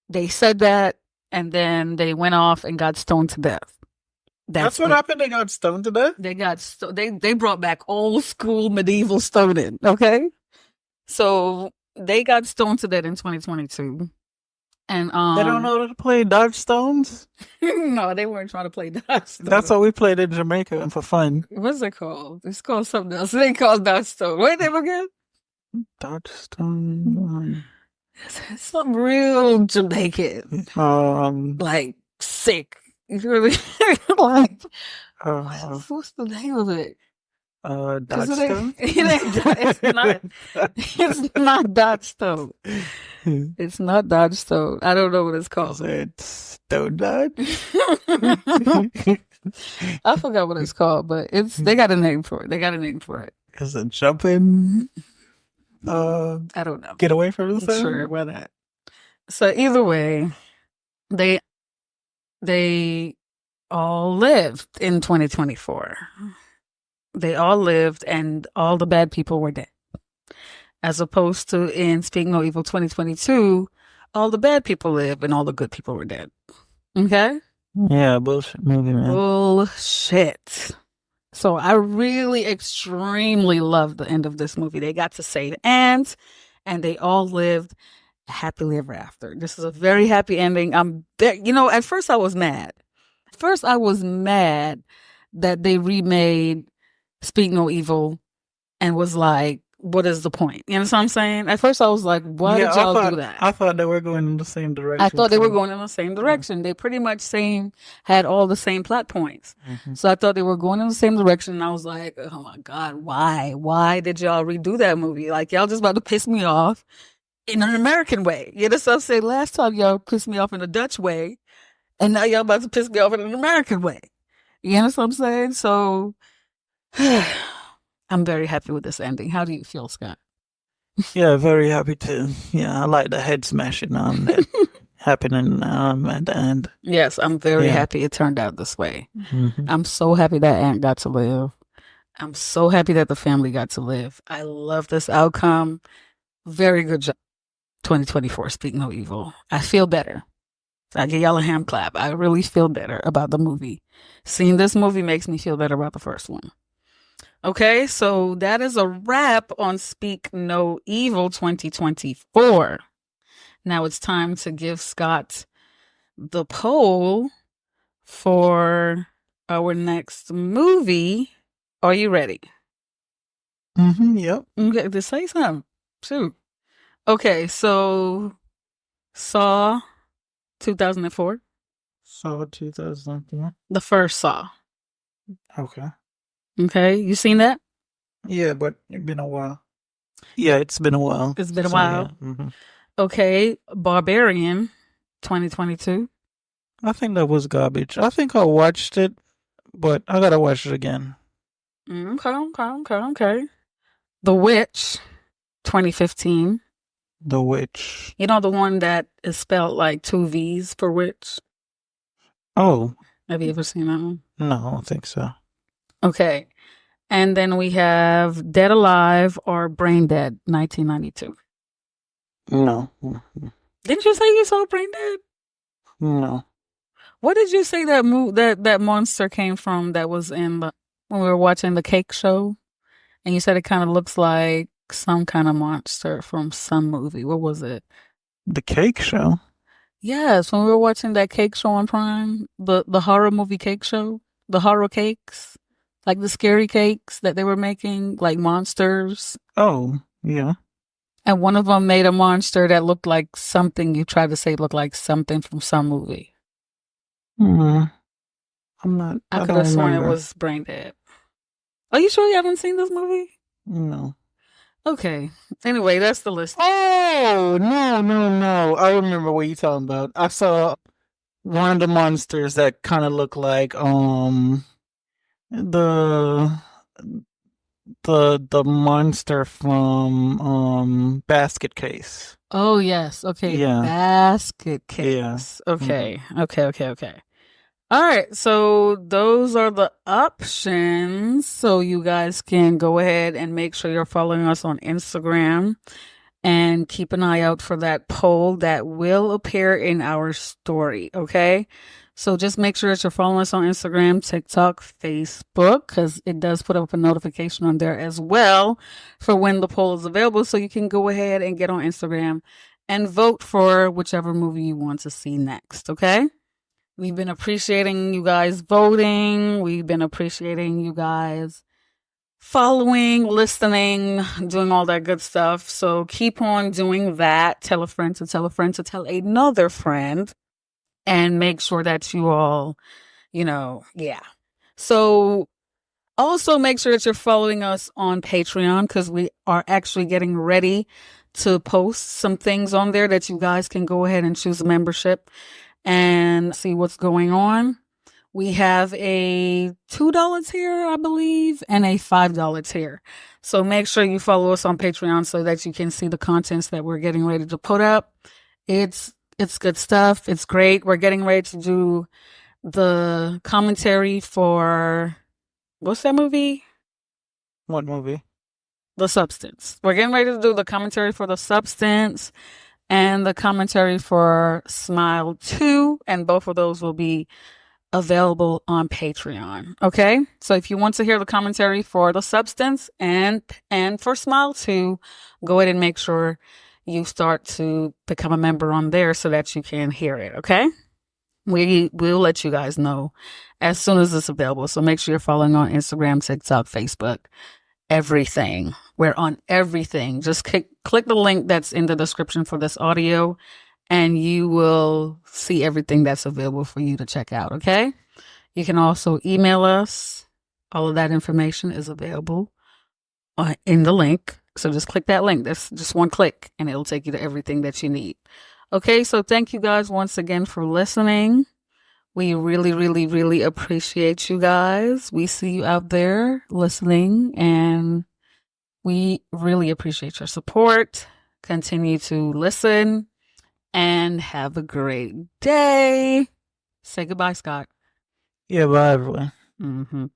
they said that, and then they went off and got stoned to death. That's what happened. They got stoned to death. They got they brought back old school medieval stoning. Okay, so they got stoned to death in 2022, and They don't know how to play Dodge Stones. No, they weren't trying to play Dodge Stone. That's what we played in Jamaica for fun. What's it called? It's called something else. It ain't called Dodge Stone. Wait, name again? Dodge Stone. It's something real Jamaican, like sick. You really like. What's the name of it? Dodge Stone. It's not Dodge Stone. It's not Dodge Stone. I don't know what it's called. It's Stone Dodge. I forgot what it's called, but they got a name for it. Is it jumping? I don't know. Get away from the sun? Sure, why not? So either way, they all lived in 2024. They all lived, and all the bad people were dead. As opposed to in Speak No Evil 2022, all the bad people lived and all the good people were dead. Okay? Yeah, bullshit movie, man. Bullshit. So I really extremely love the end of this movie. They got to save ants, and they all lived happily ever after. This is a very happy ending. At first I was mad. That they remade Speak No Evil and was like, what is the point? You know what I'm saying? At first I was like, why did y'all do that? I thought they were going in the same direction. I thought they were going in the same direction. They pretty much had all the same plot points. Mm-hmm. So I thought they were going in the same direction. And I was like, oh my God, why? Why did y'all redo that movie? Like, y'all just about to piss me off in an American way. You know what I'm saying? Last time y'all pissed me off in a Dutch way. And now y'all about to piss me off in an American way. You know what I'm saying? So I'm very happy with this ending. How do you feel, Scott? Yeah, very happy too. Yeah, I like the head smashing on that happening at the end. Yes, I'm very happy it turned out this way. Mm-hmm. I'm so happy that Ant got to live. I'm so happy that the family got to live. I love this outcome. Very good job. 2024, Speak No Evil. I feel better. I give y'all a hand clap. I really feel better about the movie. Seeing this movie makes me feel better about the first one. Okay, so that is a wrap on Speak No Evil 2024. Now it's time to give Scott the poll for our next movie. Are you ready? Mm-hmm, yep. Okay, just say something. Shoot. Okay, so Saw 2004. Saw 2004. The first Saw. Okay. Okay, you seen that? Yeah, but it's been a while. Yeah, it's been a while. It's been a while. Yeah. Mm-hmm. Okay, Barbarian 2022. I think that was garbage. I think I watched it, but I gotta watch it again. Okay. The Witch 2015. The Witch. You know, the one that is spelled like 2 V's for witch? Oh. Have you ever seen that one? No, I don't think so. Okay. And then we have Dead Alive or Brain Dead, 1992. No. Didn't you say you saw Brain Dead? No. What did you say that monster came from that was in the when we were watching the cake show? And you said it kind of looks like some kind of monster from some movie. What was it? The cake show? Yes, when we were watching that cake show on Prime, the horror movie cake show, the horror cakes, like the scary cakes that they were making, like monsters. Oh, yeah. And one of them made a monster that looked like something you tried to say looked like something from some movie. Hmm. I I could don't have sworn it remember. was Brain Dead. Are you sure you haven't seen this movie? No. Okay. Anyway, that's the list. Oh, no. I remember what you're talking about. I saw one of the monsters that kind of looked like the the monster from Basket Case. Oh, yes. Okay. Yeah. Basket Yeah. case. Okay. Okay. All right. So those are the options. So you guys can go ahead and make sure you're following us on Instagram and keep an eye out for that poll that will appear in our story. Okay. So just make sure that you're following us on Instagram, TikTok, Facebook, because it does put up a notification on there as well for when the poll is available. So you can go ahead and get on Instagram and vote for whichever movie you want to see next. Okay. We've been appreciating you guys voting. We've been appreciating you guys following, listening, doing all that good stuff. So keep on doing that. Tell a friend to tell a friend to tell another friend. And make sure that you all, yeah. So also make sure that you're following us on Patreon because we are actually getting ready to post some things on there that you guys can go ahead and choose a membership and see what's going on. We have a $2 tier, I believe, and a $5 tier. So make sure you follow us on Patreon so that you can see the contents that we're getting ready to put up. It's good stuff. It's great. We're getting ready to do the commentary for what's that movie? What movie? The Substance. We're getting ready to do the commentary for The Substance and the commentary for Smile 2, and both of those will be available on Patreon. Okay? So if you want to hear the commentary for The Substance and for Smile 2, go ahead and make sure you start to become a member on there so that you can hear it. Okay? We'll let you guys know as soon as it's available. So make sure you're following on Instagram, TikTok, Facebook, everything. We're on everything. Just click the link that's in the description for this audio and you will see everything that's available for you to check out. Okay. You can also email us. All of that information is available in the link. So just click that link. That's just one click and it'll take you to everything that you need. Okay. So thank you guys once again for listening. We really, really, really appreciate you guys. We see you out there listening and we really appreciate your support. Continue to listen and have a great day. Say goodbye, Scott. Yeah, bye everyone. Mm-hmm.